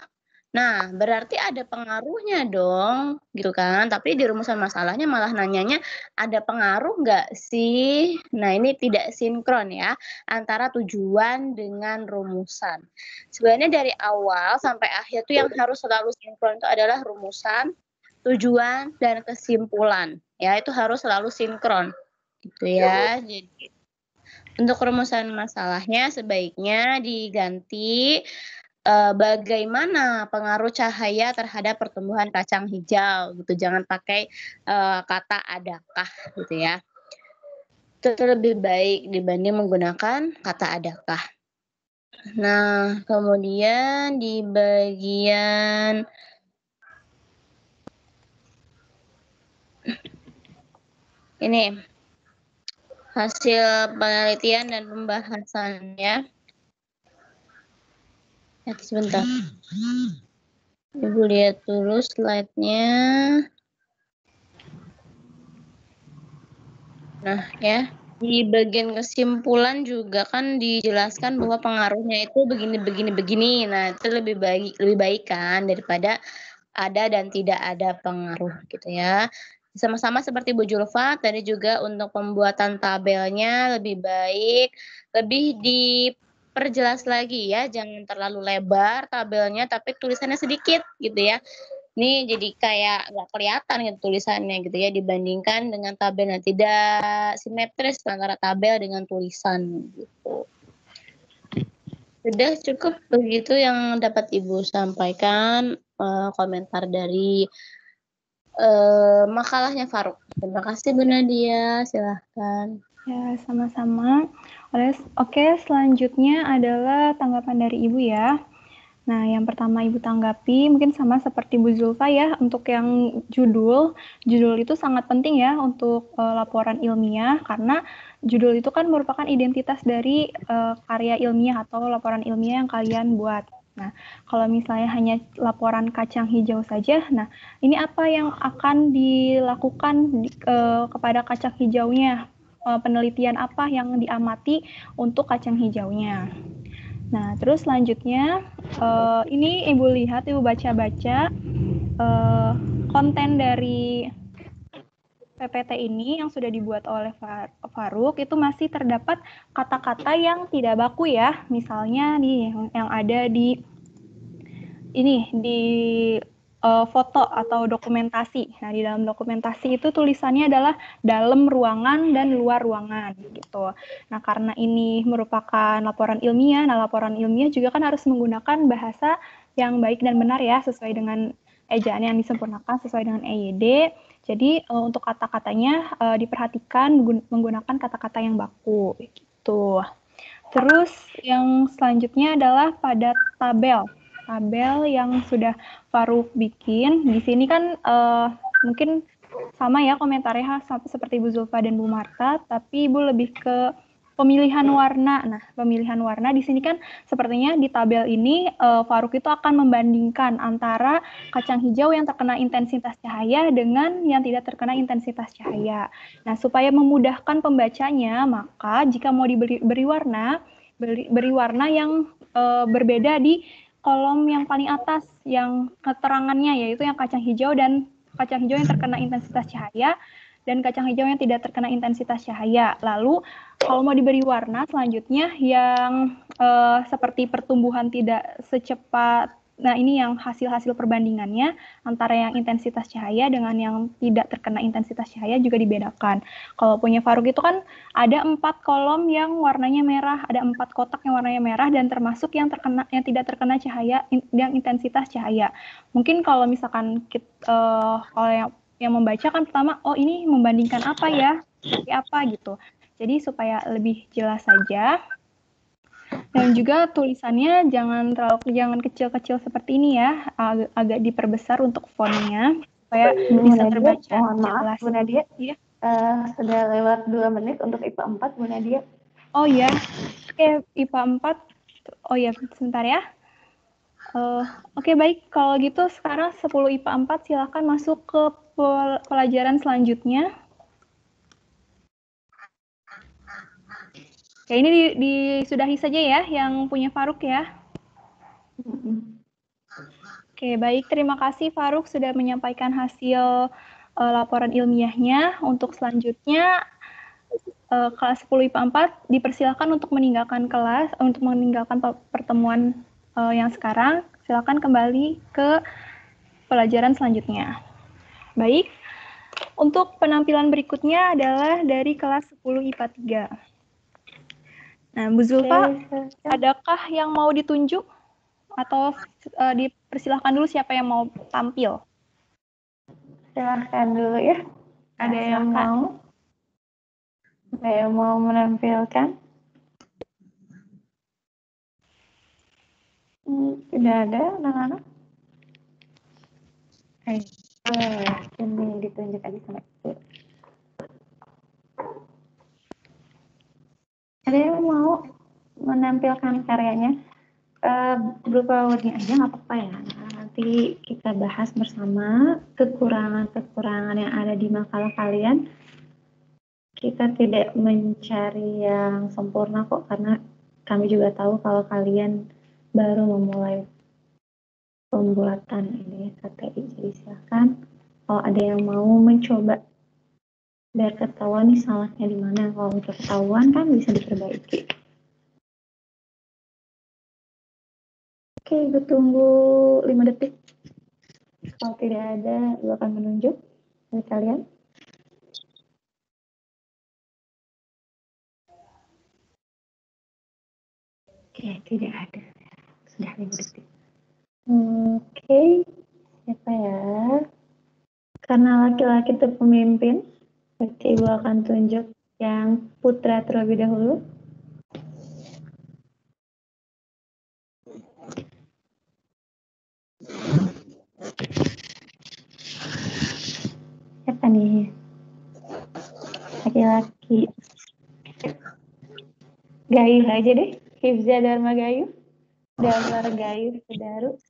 Nah, berarti ada pengaruhnya dong, gitu kan. Tapi di rumusan masalahnya malah nanyanya ada pengaruh nggak sih? Nah, ini tidak sinkron ya, antara tujuan dengan rumusan. Sebenarnya dari awal sampai akhir tuh yang harus selalu sinkron itu adalah rumusan, tujuan, dan kesimpulan. Ya, itu harus selalu sinkron. Gitu ya. Jadi, untuk rumusan masalahnya sebaiknya diganti bagaimana pengaruh cahaya terhadap pertumbuhan kacang hijau gitu. Jangan pakai kata adakah gitu ya. Itu lebih baik dibanding menggunakan kata adakah. Nah, kemudian di bagian ini hasil penelitian dan pembahasannya. Sebentar. Ibu lihat dulu slide-nya. Nah, ya. Di bagian kesimpulan juga kan dijelaskan bahwa pengaruhnya itu begini. Nah, itu lebih baik kan daripada ada dan tidak ada pengaruh gitu ya. Sama-sama seperti Bu Julfa, tadi juga untuk pembuatan tabelnya lebih baik, lebih diperjelas lagi ya, jangan terlalu lebar tabelnya tapi tulisannya sedikit gitu ya. Ini jadi kayak nggak kelihatan gitu tulisannya gitu ya, dibandingkan dengan tabel yang tidak simetris antara tabel dengan tulisan gitu. Sudah cukup begitu yang dapat Ibu sampaikan komentar dari makalahnya Faruk. Terima kasih Bu Nadia, silahkan. Ya, sama-sama. Oke, selanjutnya adalah tanggapan dari Ibu ya. Nah, yang pertama Ibu tanggapi mungkin sama seperti Bu Zulfa ya, untuk yang judul itu sangat penting ya untuk laporan ilmiah, karena judul itu kan merupakan identitas dari karya ilmiah atau laporan ilmiah yang kalian buat. Nah, kalau misalnya hanya laporan kacang hijau saja, nah ini apa yang akan dilakukan kepada kacang hijaunya? Penelitian apa yang diamati untuk kacang hijaunya? Nah, terus selanjutnya, ini Ibu lihat, Ibu baca-baca konten dari PPT ini yang sudah dibuat oleh Faruk, itu masih terdapat kata-kata yang tidak baku ya. Misalnya nih, yang ada di ini, di foto atau dokumentasi. Nah, di dalam dokumentasi itu tulisannya adalah dalam ruangan dan luar ruangan gitu. Nah, karena ini merupakan laporan ilmiah, nah laporan ilmiah juga kan harus menggunakan bahasa yang baik dan benar ya, sesuai dengan ejaan yang disempurnakan sesuai dengan EYD. Jadi untuk kata-katanya diperhatikan menggunakan kata-kata yang baku gitu. Terus yang selanjutnya adalah pada tabel yang sudah Faruk bikin. Di sini kan mungkin sama ya komentarnya seperti Bu Zulfa dan Bu Marta, tapi Ibu lebih ke pemilihan warna. Nah, pemilihan warna di sini kan sepertinya di tabel ini Faruk itu akan membandingkan antara kacang hijau yang terkena intensitas cahaya dengan yang tidak terkena intensitas cahaya. Nah, supaya memudahkan pembacanya, maka jika mau beri warna yang berbeda di kolom yang paling atas yang keterangannya, yaitu yang kacang hijau dan kacang hijau yang terkena intensitas cahaya dan kacang hijau yang tidak terkena intensitas cahaya. Lalu kalau mau diberi warna selanjutnya yang seperti pertumbuhan tidak secepat, nah ini yang hasil-hasil perbandingannya antara yang intensitas cahaya dengan yang tidak terkena intensitas cahaya juga dibedakan. Kalau punya Faruk itu kan ada 4 kolom yang warnanya merah, ada 4 kotak yang warnanya merah, dan termasuk yang tidak terkena cahaya, yang intensitas cahaya. Mungkin kalau misalkan kalau yang membaca kan pertama, oh ini membandingkan apa ya, seperti apa gitu. Jadi supaya lebih jelas saja. Dan juga tulisannya jangan kecil-kecil seperti ini ya, agak diperbesar untuk fontnya supaya bisa terbaca jelas. Bu Nadia, ya. Sudah lewat 2 menit untuk IPA 4, Bu Nadia. Oh ya, oke, IPA 4. Oh ya, sebentar ya. Oke, baik. Kalau gitu sekarang 10 IPA 4 silakan masuk ke pelajaran selanjutnya. Ya, ini disudahi saja ya yang punya Faruk ya. Oke, baik. Terima kasih Faruk sudah menyampaikan hasil laporan ilmiahnya. Untuk selanjutnya kelas 10 IPA 4 dipersilakan untuk meninggalkan kelas, untuk meninggalkan pertemuan yang sekarang. Silakan kembali ke pelajaran selanjutnya. Baik. Untuk penampilan berikutnya adalah dari kelas 10 IPA 3. Nah, Bu Zulfa, adakah yang mau ditunjuk? atau dipersilahkan dulu siapa yang mau tampil? Silahkan dulu ya. Ada yang silakan. mau? Ada yang mau menampilkan? Tidak ada anak-anak? Ini ditunjuk aja sama Ibu. Ada yang mau menampilkan karyanya? Berupa wording aja nggak apa-apa ya. Nanti kita bahas bersama kekurangan-kekurangan yang ada di makalah kalian. Kita tidak mencari yang sempurna kok, karena kami juga tahu kalau kalian baru memulai pembuatan ini KTI. Jadi silakan kalau ada yang mau mencoba biar ketahuan nih salahnya di mana. Kalau udah ketahuan kan bisa diperbaiki. Oke, gue tunggu 5 detik. Kalau tidak ada, gue akan menunjuk dari kalian. Oke, tidak ada. Sudah 5 detik. Oke, siapa ya? Karena laki-laki itu pemimpin, berarti gue akan tunjuk yang putra terlebih dahulu. Siapa nih? Laki-laki. Gayu aja deh. Hifza Dharma Gayu. Damar Gayu Sudaru.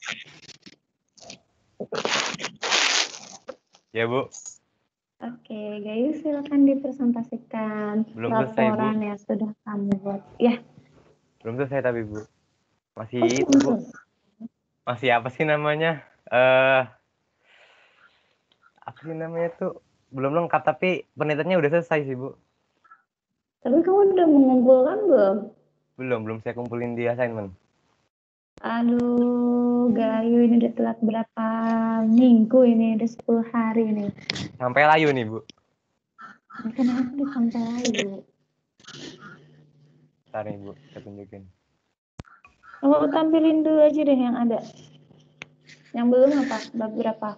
Ya, Bu. Oke, Gayu silakan dipresentasikan Belum selesai, Bu. laporan yang sudah kamu buat. Ya. Belum selesai tapi, Bu. Masih Oh, itu, belum Bu. selesai. Masih apa sih namanya? Apa sih namanya tuh? Belum lengkap, tapi penelitiannya udah selesai sih, Bu. Tapi kamu udah mengumpulkan belum? Belum saya kumpulin di assignment. Aduh, Gayu ini udah telat berapa minggu ini? Udah 10 hari ini. Sampai layu nih, Bu. Kenapa disampai layu? Ntar nih, Bu. Saya tunjukin. Kamu tampilin dulu aja deh yang ada. Yang belum apa? Bab berapa?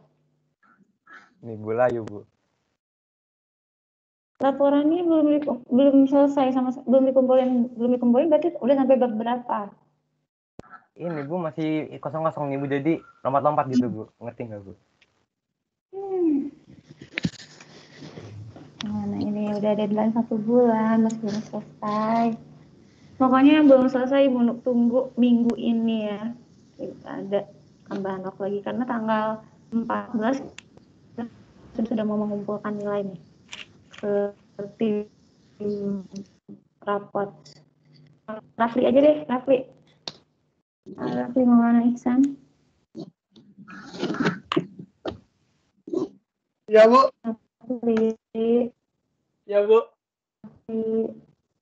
Ini Bu layu, Bu. Laporannya belum selesai belum dikumpulin berarti udah sampai bab berapa? Ini, Bu, masih kosong-kosong nih, Bu. Jadi lompat-lompat gitu, Bu. Ngerti nggak, Bu? Nah, ini udah deadline 1 bulan, masih belum selesai. Pokoknya yang belum selesai tunggu minggu ini ya. Kita ada tambahan waktu lagi karena tanggal 14 sudah mau mengumpulkan nilai nih ke tim rapot. Rafli aja deh, Rafli. Rafli Maulana Ihsan. Ya, Bu. Rafli. Ya, Bu.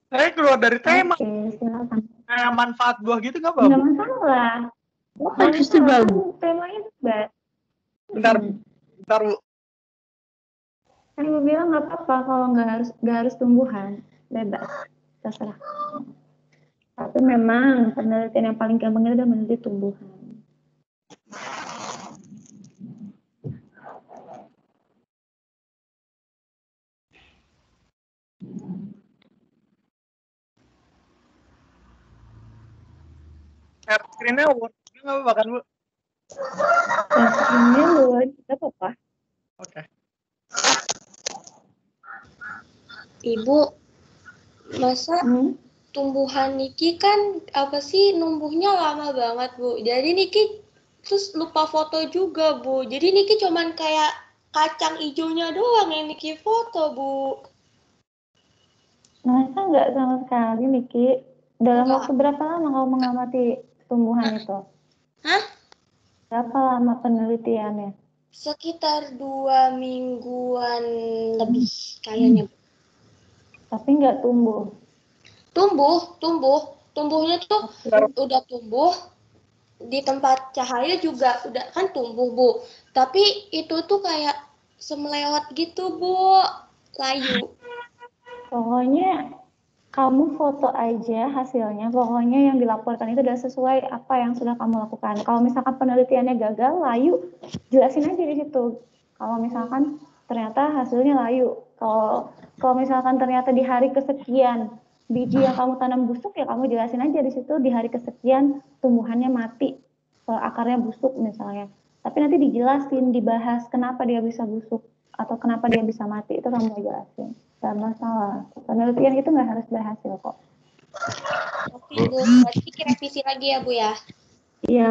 Saya keluar dari tema. Oke, silakan. Kayak manfaat buah gitu nggak, Bu? Nggak masalah. Justru bagus. Temanya bebas. Bentar, Bu. Kan gue bilang nggak apa-apa kalau nggak harus tumbuhan, bebas, terserah. Tapi memang penelitian yang paling gampang itu adalah meneliti tumbuhan. Share screen-nya Word nggak apa-apa kan, Bu? Ini luar nggak apa-apa. Oke. Ibu, masa tumbuhan Niki kan apa sih numbuhnya lama banget, Bu. Jadi Niki terus lupa foto juga, Bu. Jadi Niki cuman kayak kacang hijaunya doang yang Niki foto, Bu. Masa nggak sama sekali, Niki? Dalam Nggak. waktu berapa lama kamu mengamati tumbuhan itu? Hah? Berapa lama penelitiannya? Sekitar 2 mingguan lebih kayaknya, Bu. Tapi nggak tumbuh? Tumbuhnya tuh udah tumbuh, di tempat cahaya juga udah kan tumbuh, Bu. Tapi itu tuh kayak semelewat gitu, Bu. Layu. Pokoknya kamu foto aja hasilnya, pokoknya yang dilaporkan itu adalah sesuai apa yang sudah kamu lakukan. Kalau misalkan penelitiannya gagal, layu, jelasin aja di situ. Kalau misalkan ternyata hasilnya layu, kalau misalkan ternyata di hari kesekian biji yang kamu tanam busuk, ya kamu jelasin aja di situ di hari kesekian tumbuhannya mati, akarnya busuk misalnya. Tapi nanti dijelasin, dibahas kenapa dia bisa busuk atau kenapa dia bisa mati, itu kamu jelasin. Gak masalah. Penelitian itu nggak harus berhasil kok. Oke, Bu. Berarti revisi lagi ya, Bu ya? Iya.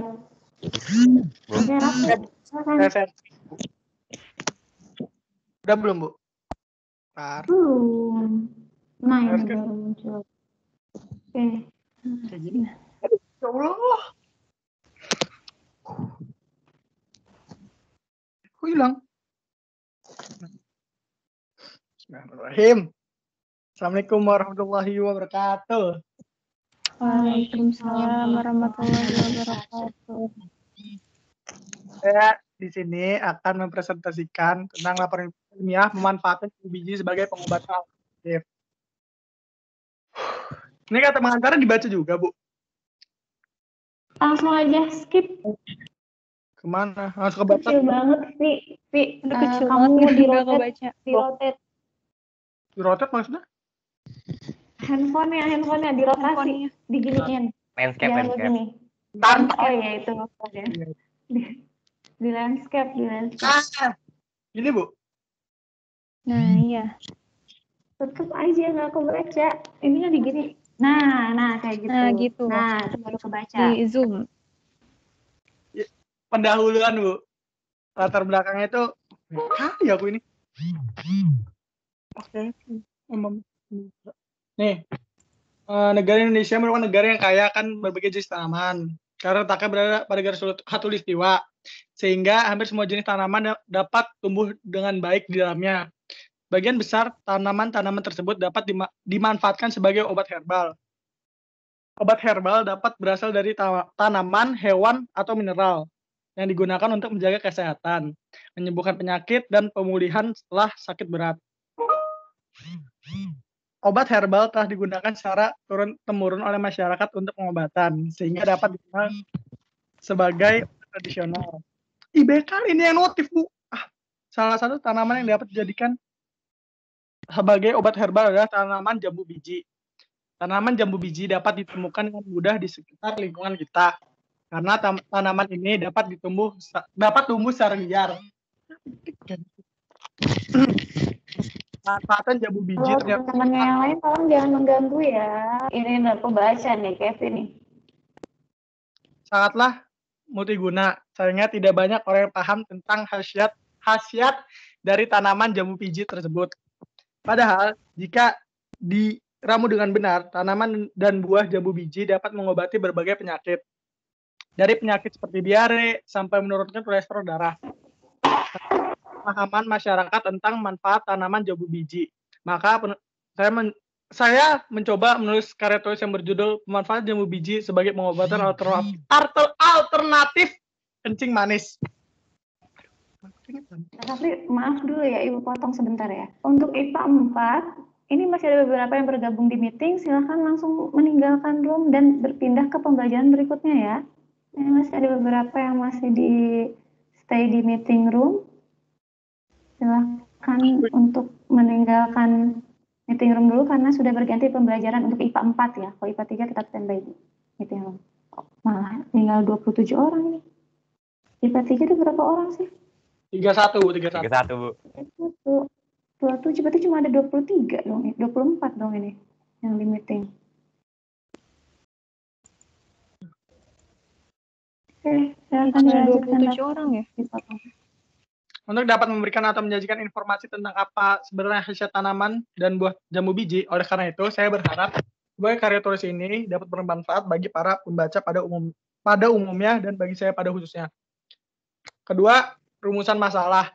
Oke, Raffi. Silakan. Udah belum, Bu? Belum. Nah, ini baru muncul. Oke. Kayak gini. Aduh, ya Allah. Kok hilang? Bismillahirrahmanirrahim. Assalamualaikum warahmatullahi wabarakatuh. Waalaikumsalam warahmatullahi wabarakatuh. Saya di sini akan mempresentasikan tentang laporan ilmiah pemanfaatan biji sebagai pengobat alternatif. Ini kata pengantarnya dibaca juga, Bu. Langsung aja skip. Kemana? Langsung ke batas. Kecil banget, Vi. Kecil Kamu banget, di nggak rotate. kebaca. Di rotate. Di rotate maksudnya? Handphonenya dirotasi, diginiin. Landscape, Biar landscape. begini. Oh iya, itu maksudnya. Di landscape. Ini, Bu. Nah, iya. Tetep aja nggak kebaca. Ininya digini. Nah, kayak gitu. Nah, gitu. Nah, itu baru kebaca. Di Zoom. Pendahuluan, Bu. Latar belakangnya itu ya aku ini. Oke. Nih, negara Indonesia merupakan negara yang kaya akan berbagai jenis tanaman. Karena letaknya berada pada garis khatulistiwa, sehingga hampir semua jenis tanaman dapat tumbuh dengan baik di dalamnya. Bagian besar tanaman-tanaman tersebut dapat dimanfaatkan sebagai obat herbal. Obat herbal dapat berasal dari tanaman, hewan, atau mineral yang digunakan untuk menjaga kesehatan, menyembuhkan penyakit, dan pemulihan setelah sakit berat. Obat herbal telah digunakan secara turun-temurun oleh masyarakat untuk pengobatan, sehingga dapat dikenal sebagai obat tradisional. IBK ini yang notif, Bu. Salah satu tanaman yang dapat dijadikan sebagai obat herbal adalah tanaman jambu biji. Tanaman jambu biji dapat ditemukan dengan mudah di sekitar lingkungan kita, karena tanaman ini dapat tumbuh secara liar. Manfaatan jambu biji Kalau ternyata teman-temannya yang lain tolong jangan mengganggu ya. Ini udah aku baca nih, Kevin nih. sangatlah multiguna, sehingga tidak banyak orang yang paham tentang khasiat dari tanaman jambu biji tersebut. Padahal, jika diramu dengan benar, tanaman dan buah jambu biji dapat mengobati berbagai penyakit. Dari penyakit seperti diare sampai menurunkan kolesterol darah. Pemahaman masyarakat tentang manfaat tanaman jambu biji. Maka saya mencoba menulis karya tulis yang berjudul Pemanfaatan Jambu Biji sebagai pengobatan alternatif kencing manis. Tapi maaf dulu ya, Ibu potong sebentar ya. Untuk IPA 4, ini masih ada beberapa yang bergabung di meeting. Silahkan langsung meninggalkan room dan berpindah ke pembelajaran berikutnya ya. Ini masih ada beberapa yang masih di stay di meeting room. Silahkan untuk meninggalkan meeting room dulu karena sudah berganti pembelajaran untuk IPA 4 ya. Kalau IPA 3 tetap standby di meeting room. Malah tinggal 27 orang ini. IPA 3 itu berapa orang sih? 31, Bu. 27, berarti cuma ada 23 dong, 24 dong ini yang di meeting. Oke, silakan dilanjutkan. 27 orang ya? Untuk dapat memberikan atau menyajikan informasi tentang apa sebenarnya khasiat tanaman dan buah jambu biji, oleh karena itu saya berharap sebagai karya tulis ini dapat bermanfaat bagi para pembaca pada umumnya dan bagi saya pada khususnya. Kedua, rumusan masalah.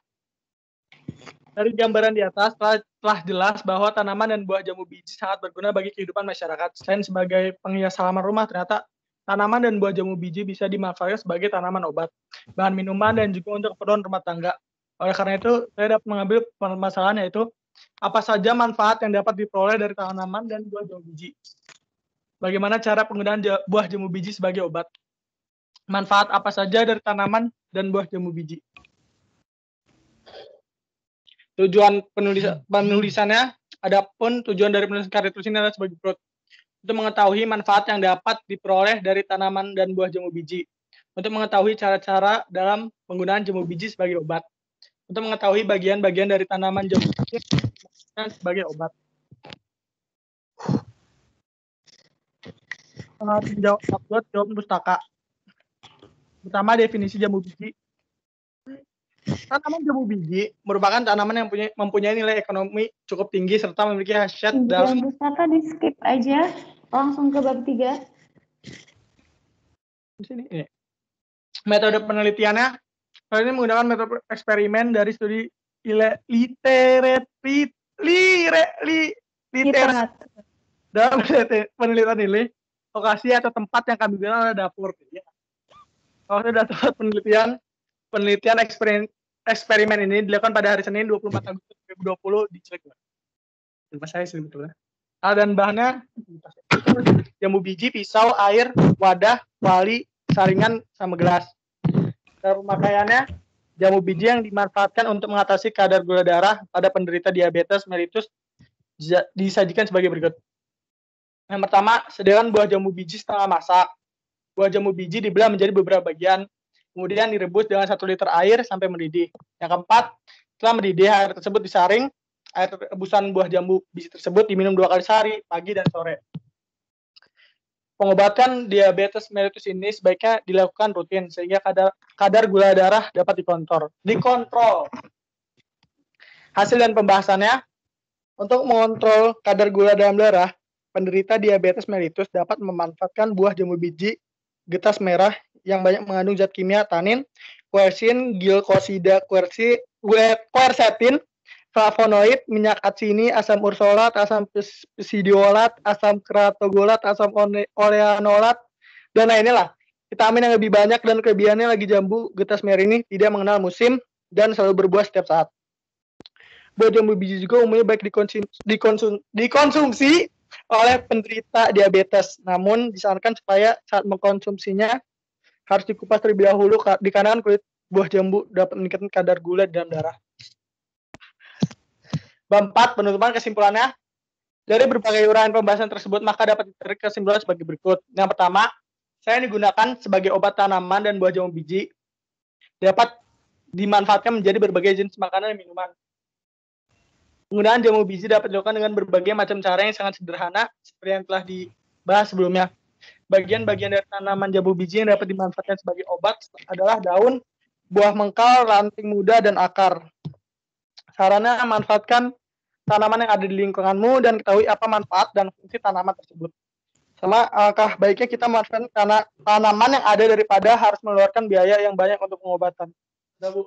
Dari gambaran di atas telah jelas bahwa tanaman dan buah jambu biji sangat berguna bagi kehidupan masyarakat. Selain sebagai penghias halaman rumah, ternyata tanaman dan buah jambu biji bisa dimanfaatkan sebagai tanaman obat, bahan minuman, dan juga untuk keperluan rumah tangga. Oleh karena itu, saya dapat mengambil permasalahan yaitu Apa saja manfaat yang dapat diperoleh dari tanaman dan buah jamu biji? Bagaimana cara penggunaan buah jamu biji sebagai obat? Manfaat apa saja dari tanaman dan buah jamu biji? Tujuan penulisannya, adapun tujuan dari penulisan karya tulis ini adalah sebagai berikut. Untuk mengetahui manfaat yang dapat diperoleh dari tanaman dan buah jamu biji. Untuk mengetahui cara-cara dalam penggunaan jamu biji sebagai obat. Untuk mengetahui bagian-bagian dari tanaman jamu biji sebagai obat. Jawab pustaka. Pertama, definisi jamu biji. Tanaman jamu biji merupakan tanaman yang mempunyai nilai ekonomi cukup tinggi serta memiliki khasiat dalam. Pustaka di skip aja, langsung ke bab 3. Di sini. Ini. Metode penelitiannya, hal ini menggunakan metode eksperimen dari studi literat. Dalam penelitian ini, lokasi atau tempat yang kami bilang adalah dapur. Ya. Kalau sudah tempat penelitian eksperimen ini dilakukan pada hari Senin 24 Agustus 2020 di Cilegon. Terima saya sebetulnya. Dan bahannya jamu biji, pisau, air, wadah, kuali, saringan, sama gelas. Cara pemakaiannya, jamu biji yang dimanfaatkan untuk mengatasi kadar gula darah pada penderita diabetes mellitus disajikan sebagai berikut. Yang pertama, sediakan buah jamu biji setengah masak. Buah jamu biji dibelah menjadi beberapa bagian, kemudian direbus dengan 1 liter air sampai mendidih. Yang keempat, setelah mendidih, air tersebut disaring. Air rebusan buah jamu biji tersebut diminum 2 kali sehari, pagi dan sore. Pengobatan diabetes mellitus ini sebaiknya dilakukan rutin sehingga kadar gula darah dapat dikontrol. Hasil dan pembahasannya, untuk mengontrol kadar gula dalam darah, penderita diabetes mellitus dapat memanfaatkan buah jamu biji getas merah yang banyak mengandung zat kimia tanin, quercetin, glycosida quercetin, flavonoid, minyak atsini, asam ursolat, asam psidiolat, asam keratogolat, asam oleanolat, dan lainnya lah. Vitamin yang lebih banyak dan kelebihannya lagi jambu getas merah ini tidak mengenal musim dan selalu berbuah setiap saat. Buah jambu biji juga umumnya baik dikonsumsi oleh penderita diabetes, namun disarankan supaya saat mengkonsumsinya harus dikupas terlebih dahulu dikarenakan kulit buah jambu dapat meningkatkan kadar gula dalam darah. Bab 4, penutupan kesimpulannya. Dari berbagai uraian pembahasan tersebut, maka dapat ditarik kesimpulan sebagai berikut. Yang pertama, saya digunakan sebagai obat tanaman dan buah jamu biji dapat dimanfaatkan menjadi berbagai jenis makanan dan minuman. Penggunaan jamu biji dapat dilakukan dengan berbagai macam cara yang sangat sederhana, seperti yang telah dibahas sebelumnya. Bagian-bagian dari tanaman jamu biji yang dapat dimanfaatkan sebagai obat adalah daun, buah mengkal, ranting muda, dan akar. Sarannya, manfaatkan tanaman yang ada di lingkunganmu dan ketahui apa manfaat dan fungsi tanaman tersebut. Sama alangkah baiknya kita memanfaatkan tanaman yang ada daripada harus mengeluarkan biaya yang banyak untuk pengobatan. Sudah, Bu.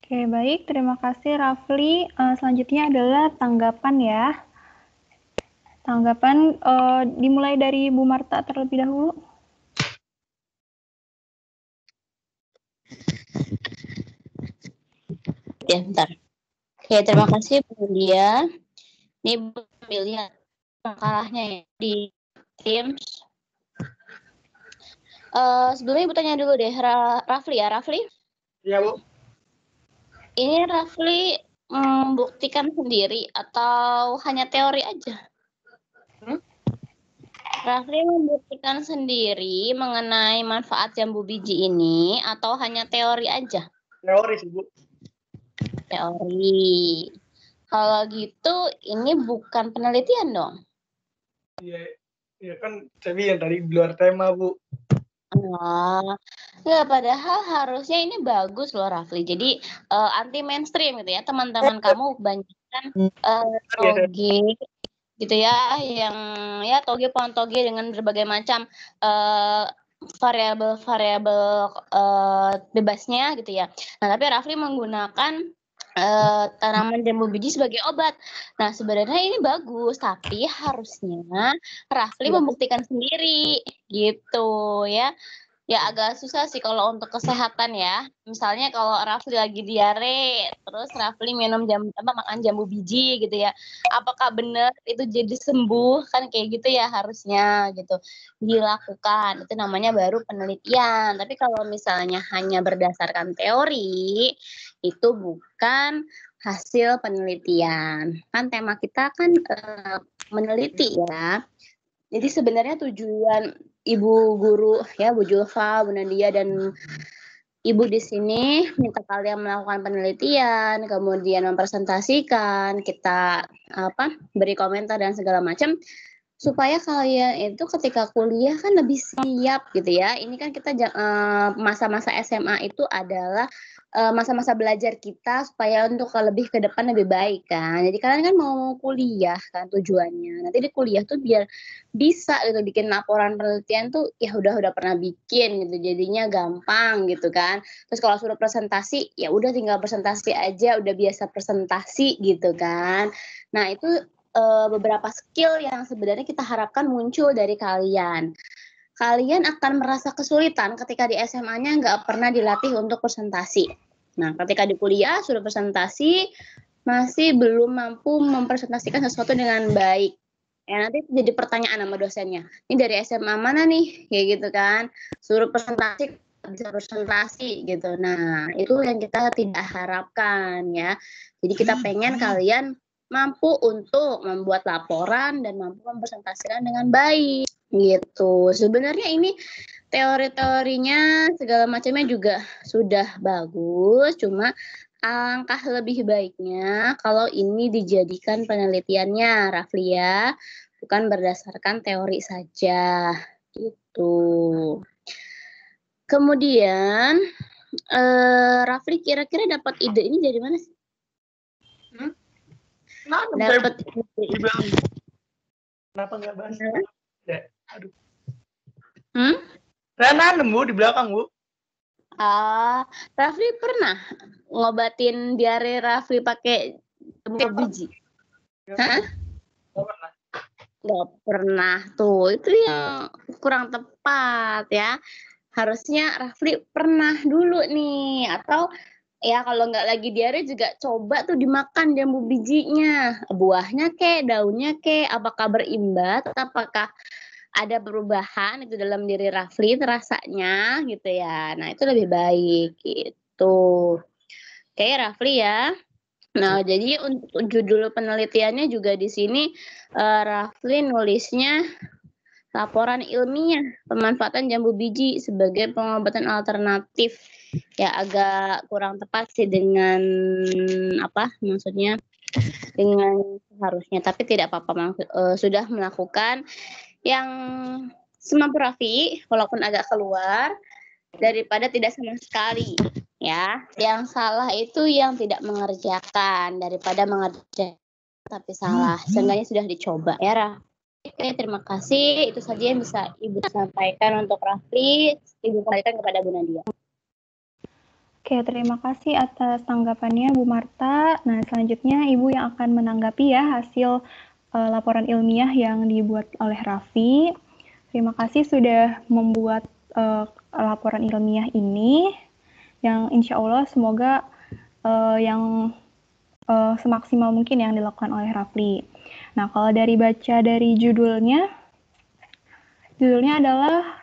Oke, baik. Terima kasih, Rafli. Selanjutnya adalah tanggapan ya. Tanggapan dimulai dari Bu Marta terlebih dahulu. Ya, bentar. Oke, terima kasih Bu Nadia. Ini Bu lihat makalahnya ya di Teams. Sebelumnya Ibu tanya dulu deh, Rafli ya, Rafli? Iya, Bu. Ini Rafli membuktikan sendiri atau hanya teori aja? Rafli membuktikan sendiri mengenai manfaat jambu biji ini atau hanya teori aja? Teori sih, Bu. Teori. Kalau gitu ini bukan penelitian dong? Iya kan tapi yang tadi di luar tema, Bu. Ya, padahal harusnya ini bagus loh Rafli. Jadi anti mainstream gitu ya. Teman-teman kamu kebanyakan toge gitu ya, yang ya toge pohon toge dengan berbagai macam variabel-variabel bebasnya gitu ya. Nah, tapi Rafli menggunakan tanaman jambu biji sebagai obat. Nah, sebenarnya ini bagus, tapi harusnya Rafli membuktikan sendiri gitu ya. Ya agak susah sih kalau untuk kesehatan ya. Misalnya kalau Rafli lagi diare, terus Rafli makan jambu biji gitu ya. Apakah benar itu jadi sembuh? Kan kayak gitu ya harusnya gitu. Dilakukan. Itu namanya baru penelitian. Tapi kalau misalnya hanya berdasarkan teori, itu bukan hasil penelitian. Kan tema kita kan meneliti ya. Jadi sebenarnya tujuan Ibu guru ya, Bu Julfa, Bu Nadia dan Ibu di sini minta kalian melakukan penelitian, kemudian mempresentasikan, kita beri komentar dan segala macam supaya kalian itu ketika kuliah kan lebih siap gitu ya. Ini kan kita masa-masa SMA itu adalah masa-masa belajar kita supaya untuk lebih ke depan lebih baik kan. Jadi kalian kan mau kuliah kan tujuannya. Nanti di kuliah tuh biar bisa gitu bikin laporan penelitian tuh ya udah pernah bikin gitu. Jadinya gampang gitu kan. Terus kalau suruh presentasi ya udah tinggal presentasi aja, udah biasa presentasi gitu kan. Nah, itu beberapa skill yang sebenarnya kita harapkan muncul dari kalian. Kalian akan merasa kesulitan ketika di SMA-nya nggak pernah dilatih untuk presentasi. Nah, ketika di kuliah sudah presentasi, masih belum mampu mempresentasikan sesuatu dengan baik. Ya, nanti jadi pertanyaan sama dosennya. Ini dari SMA mana nih? Kayak gitu kan. Suruh presentasi, bisa presentasi gitu. Nah, itu yang kita tidak harapkan ya. Jadi kita pengen kalian mampu untuk membuat laporan dan mampu mempresentasikan dengan baik gitu. Sebenarnya ini teori-teorinya segala macamnya juga sudah bagus, cuma alangkah lebih baiknya kalau ini dijadikan penelitiannya, Rafli ya, bukan berdasarkan teori saja gitu. Kemudian Rafli kira-kira dapat ide ini dari mana sih? Dapat ide. Kenapa nggak bahas? Aduh. Saya nanem Bu di belakang Bu. Rafli pernah ngobatin diare Rafli pakai jambu biji? Hah? Nggak pernah tuh. Itu yang kurang tepat ya. Harusnya Rafli pernah dulu nih. Atau ya kalau nggak lagi diare juga coba tuh dimakan jambu bijinya. Buahnya kek, daunnya kek. Apakah berimbat? Apakah ada perubahan itu dalam diri Rafli rasanya gitu ya. Nah, itu lebih baik gitu. Oke, Rafli ya. Nah, jadi untuk judul penelitiannya juga di sini Rafli nulisnya laporan ilmiah pemanfaatan jambu biji sebagai pengobatan alternatif. Ya agak kurang tepat sih dengan maksudnya dengan seharusnya, tapi tidak apa-apa, sudah melakukan yang semampu Raffi, walaupun agak keluar, daripada tidak sama sekali. Ya, yang salah itu yang tidak mengerjakan daripada mengerjakan tapi salah. Seenggaknya sudah dicoba ya, Raffi. Oke, terima kasih. Itu saja yang bisa Ibu sampaikan untuk Raffi. Ibu kembalikan kepada Bu Nadia. Oke, terima kasih atas tanggapannya Bu Marta. Nah, selanjutnya Ibu yang akan menanggapi ya hasil laporan ilmiah yang dibuat oleh Raffi. Terima kasih sudah membuat laporan ilmiah ini yang insya Allah semoga yang semaksimal mungkin yang dilakukan oleh Rafli. Nah, kalau baca dari judulnya adalah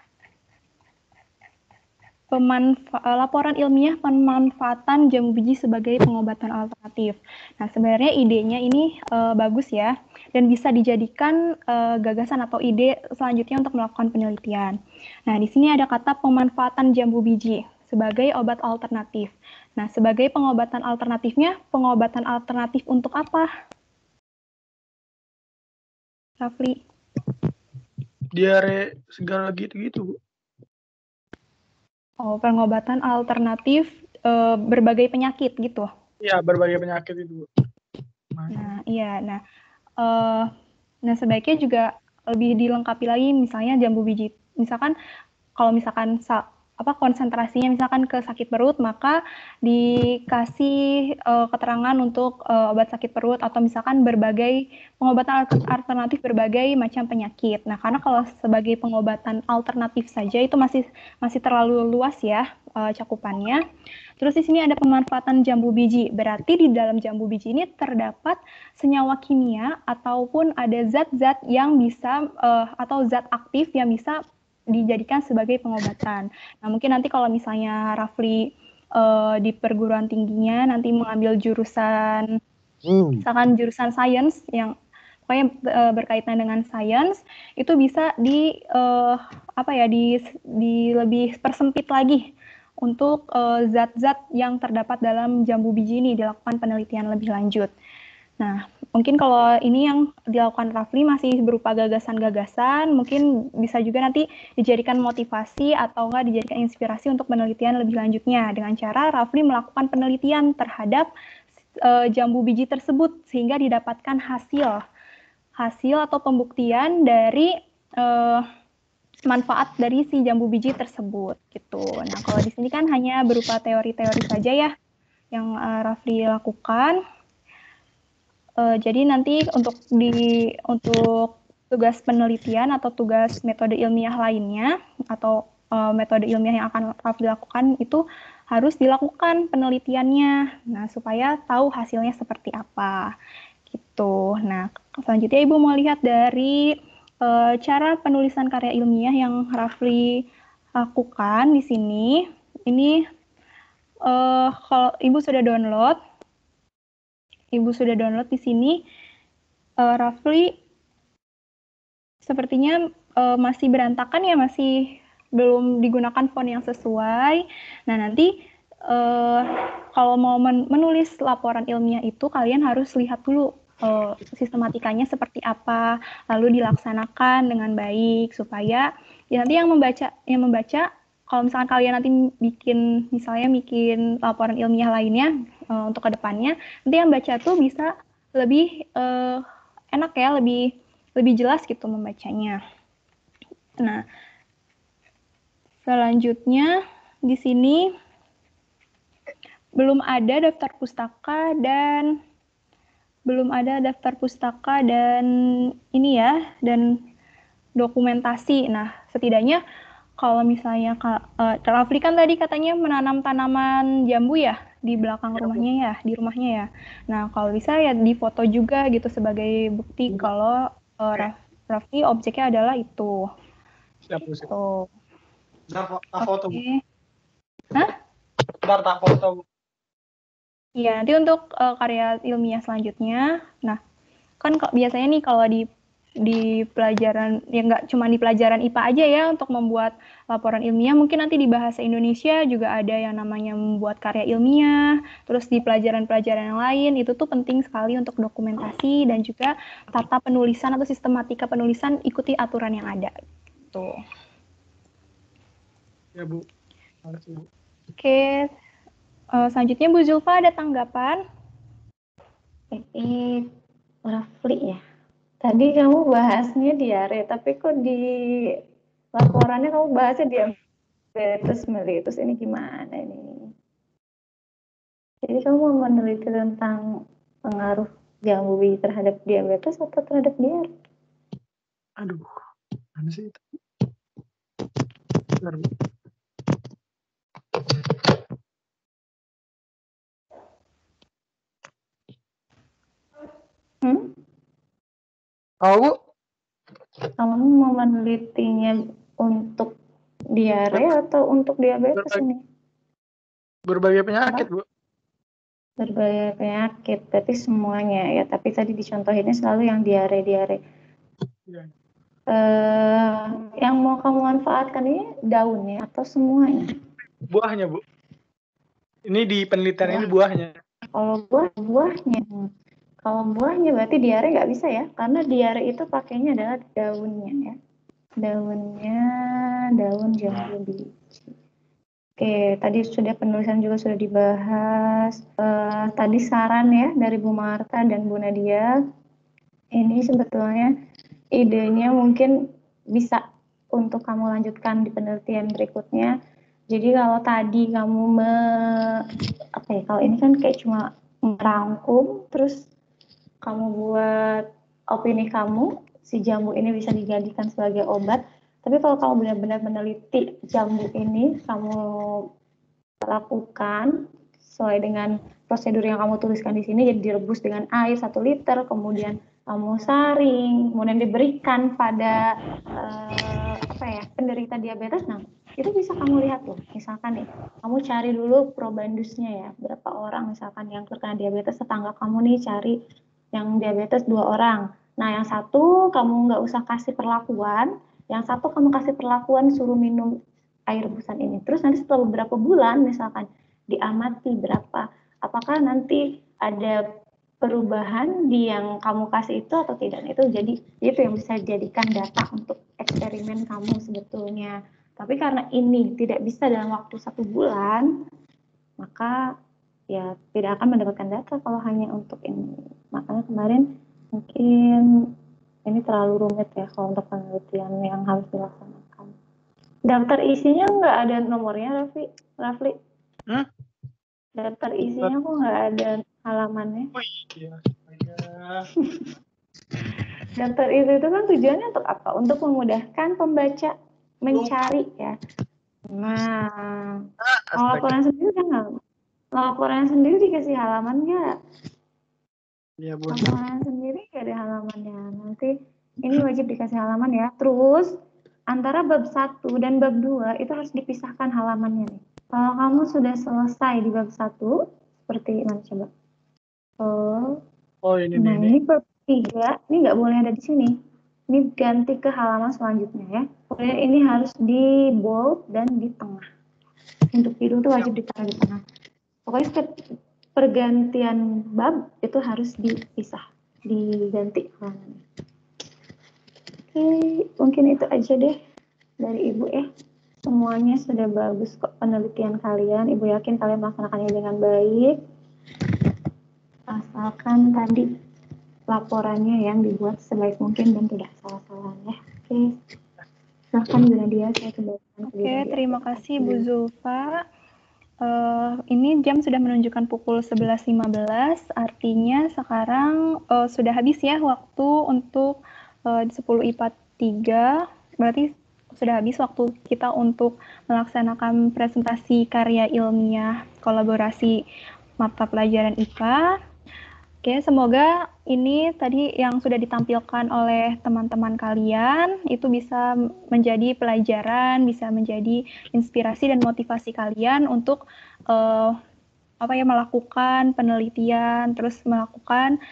laporan ilmiah pemanfaatan jambu biji sebagai pengobatan alternatif. Nah, sebenarnya idenya ini bagus ya, dan bisa dijadikan gagasan atau ide selanjutnya untuk melakukan penelitian. Nah, di sini ada kata pemanfaatan jambu biji sebagai obat alternatif. Nah, sebagai pengobatan alternatifnya, pengobatan alternatif untuk apa? Rafli? Diare segala gitu-gitu, Bu. Oh, pengobatan alternatif berbagai penyakit gitu? Iya, berbagai penyakit itu. Nah, iya. Nah, sebaiknya juga lebih dilengkapi lagi, misalnya jambu biji. Misalkan, kalau misalkan konsentrasinya misalkan ke sakit perut, maka dikasih keterangan untuk obat sakit perut atau misalkan berbagai pengobatan alternatif berbagai macam penyakit. Nah, karena kalau sebagai pengobatan alternatif saja itu masih terlalu luas ya cakupannya. Terus di sini ada pemanfaatan jambu biji. Berarti di dalam jambu biji ini terdapat senyawa kimia ataupun ada zat-zat yang bisa atau zat aktif yang bisa dijadikan sebagai pengobatan. Nah, mungkin nanti kalau misalnya Rafli di perguruan tingginya nanti mengambil jurusan, misalkan jurusan sains yang pokoknya berkaitan dengan sains, itu bisa di lebih persempit lagi untuk zat-zat yang terdapat dalam jambu biji ini dilakukan penelitian lebih lanjut. Nah, mungkin kalau ini yang dilakukan Rafli masih berupa gagasan-gagasan, mungkin bisa juga nanti dijadikan motivasi atau enggak dijadikan inspirasi untuk penelitian lebih lanjutnya dengan cara Rafli melakukan penelitian terhadap jambu biji tersebut sehingga didapatkan hasil atau pembuktian dari manfaat dari si jambu biji tersebut gitu. Nah, kalau di sini kan hanya berupa teori-teori saja ya yang Rafli lakukan. Jadi nanti untuk tugas penelitian atau tugas metode ilmiah lainnya atau metode ilmiah yang akan Rafli lakukan itu harus dilakukan penelitiannya. Nah, supaya tahu hasilnya seperti apa. Gitu. Nah, selanjutnya Ibu mau lihat dari cara penulisan karya ilmiah yang Rafli lakukan di sini. Ini kalau Ibu sudah download di sini, Rafli sepertinya masih berantakan ya, masih belum digunakan font yang sesuai. Nah, nanti kalau mau menulis laporan ilmiah itu, kalian harus lihat dulu sistematikanya seperti apa, lalu dilaksanakan dengan baik, supaya ya nanti yang membaca, kalau misalkan kalian nanti bikin laporan ilmiah lainnya untuk kedepannya, nanti yang baca tuh bisa lebih enak ya, lebih jelas gitu membacanya. Nah, selanjutnya di sini belum ada daftar pustaka dan ini ya, dan dokumentasi. Nah, setidaknya kalau misalnya Rafli kan tadi katanya menanam tanaman jambu ya di belakang rumahnya ya, di rumahnya ya. Nah, kalau bisa ya difoto juga gitu sebagai bukti kalau Rafli objeknya adalah itu. Siap, Bu. Gitu. Tak foto, Bu. Hah? Bentar, tak foto, Bu. Iya, nanti untuk karya ilmiah selanjutnya, nah kan biasanya nih kalau di pelajaran, ya nggak cuma di pelajaran IPA aja ya untuk membuat laporan ilmiah, mungkin nanti di bahasa Indonesia juga ada yang namanya membuat karya ilmiah, terus di pelajaran-pelajaran yang lain, itu tuh penting sekali untuk dokumentasi dan juga tata penulisan atau sistematika penulisan ikuti aturan yang ada. Tuh. Ya, Bu. Makasih, Bu. Oke. Selanjutnya Bu Zulfa ada tanggapan? Rafli ya. Tadi kamu bahasnya diare, tapi kok di laporannya kamu bahasnya diabetes mellitus. Ini gimana ini? Jadi kamu mau meneliti tentang pengaruh jambu biji terhadap diabetes atau terhadap diare? Aduh, mana sih itu? Bentar, Bu. Bu? Kamu mau menelitinya untuk diare atau untuk diabetes ini? Berbagai penyakit, Bu. Berbagai penyakit, berarti semuanya ya. Tapi tadi dicontohinnya selalu yang diare. Ya. Yang mau kamu manfaatkan ini daunnya atau semuanya? Buahnya, Bu. Ini di penelitian ini buahnya. Kalau buahnya. Kalau buahnya berarti diare nggak bisa ya, karena diare itu pakainya adalah daunnya ya. Daun jambu biji. Oke, tadi sudah penulisan juga sudah dibahas. Tadi saran ya dari Bu Marta dan Bu Nadia. Ini sebetulnya idenya mungkin bisa untuk kamu lanjutkan di penelitian berikutnya. Jadi kalau tadi kamu kalau ini kan kayak cuma merangkum, terus kamu buat opini kamu, si jambu ini bisa dijadikan sebagai obat. Tapi kalau kamu benar-benar meneliti jambu ini, kamu lakukan sesuai dengan prosedur yang kamu tuliskan di sini, jadi direbus dengan air 1 liter, kemudian kamu saring, kemudian diberikan pada penderita diabetes. Nah, itu bisa kamu lihat tuh, misalkan nih, kamu cari dulu probandusnya ya, berapa orang misalkan yang terkena diabetes, tetangga kamu nih cari yang diabetes 2 orang. Nah, yang satu kamu nggak usah kasih perlakuan, yang satu kamu kasih perlakuan suruh minum air rebusan ini. Terus nanti setelah beberapa bulan misalkan diamati berapa, apakah nanti ada perubahan di yang kamu kasih itu atau tidak. Itu jadi itu yang bisa dijadikan data untuk eksperimen kamu sebetulnya. Tapi karena ini tidak bisa dalam waktu 1 bulan, maka ya tidak akan mendapatkan data kalau hanya untuk ini. Makanya kemarin mungkin ini terlalu rumit ya kalau untuk penelitian yang harus dilaksanakan. Daftar isinya nggak ada nomornya, Rafli? Daftar isinya kok nggak ada halamannya? Oh iya. Daftar itu kan tujuannya untuk apa? Untuk memudahkan pembaca mencari ya. Nah, laporan sendiri kan nggak? Laporan sendiri dikasih halaman nggak? Iya, Bu. Laporan sendiri nggak ada halamannya. Nanti ini wajib dikasih halaman ya. Terus antara bab 1 dan bab 2 itu harus dipisahkan halamannya nih. Kalau kamu sudah selesai di bab 1, seperti mana coba? Ini bab 3, ini nggak boleh ada di sini. Ini ganti ke halaman selanjutnya ya. Kemudian ini harus di bold dan di tengah. Untuk judul itu wajib ditaruh di tengah. Pokoknya pergantian bab itu harus dipisah, diganti halamannya. Oke, mungkin itu aja deh dari Ibu ya. Semuanya sudah bagus kok penelitian kalian. Ibu yakin kalian melaksanakannya dengan baik. Asalkan tadi laporannya yang dibuat sebaik mungkin dan tidak salah-salah ya. Oke. Silahkan Bu Nadia, saya kembalikan. Oke, terima kasih Bu Zulfa. Ini jam sudah menunjukkan pukul 11.15, artinya sekarang sudah habis ya waktu untuk 10 IPA 3, berarti sudah habis waktu kita untuk melaksanakan presentasi karya ilmiah kolaborasi mata pelajaran IPA. Oke, semoga ini tadi yang sudah ditampilkan oleh teman-teman kalian itu bisa menjadi pelajaran, bisa menjadi inspirasi dan motivasi kalian untuk melakukan penelitian, terus melakukan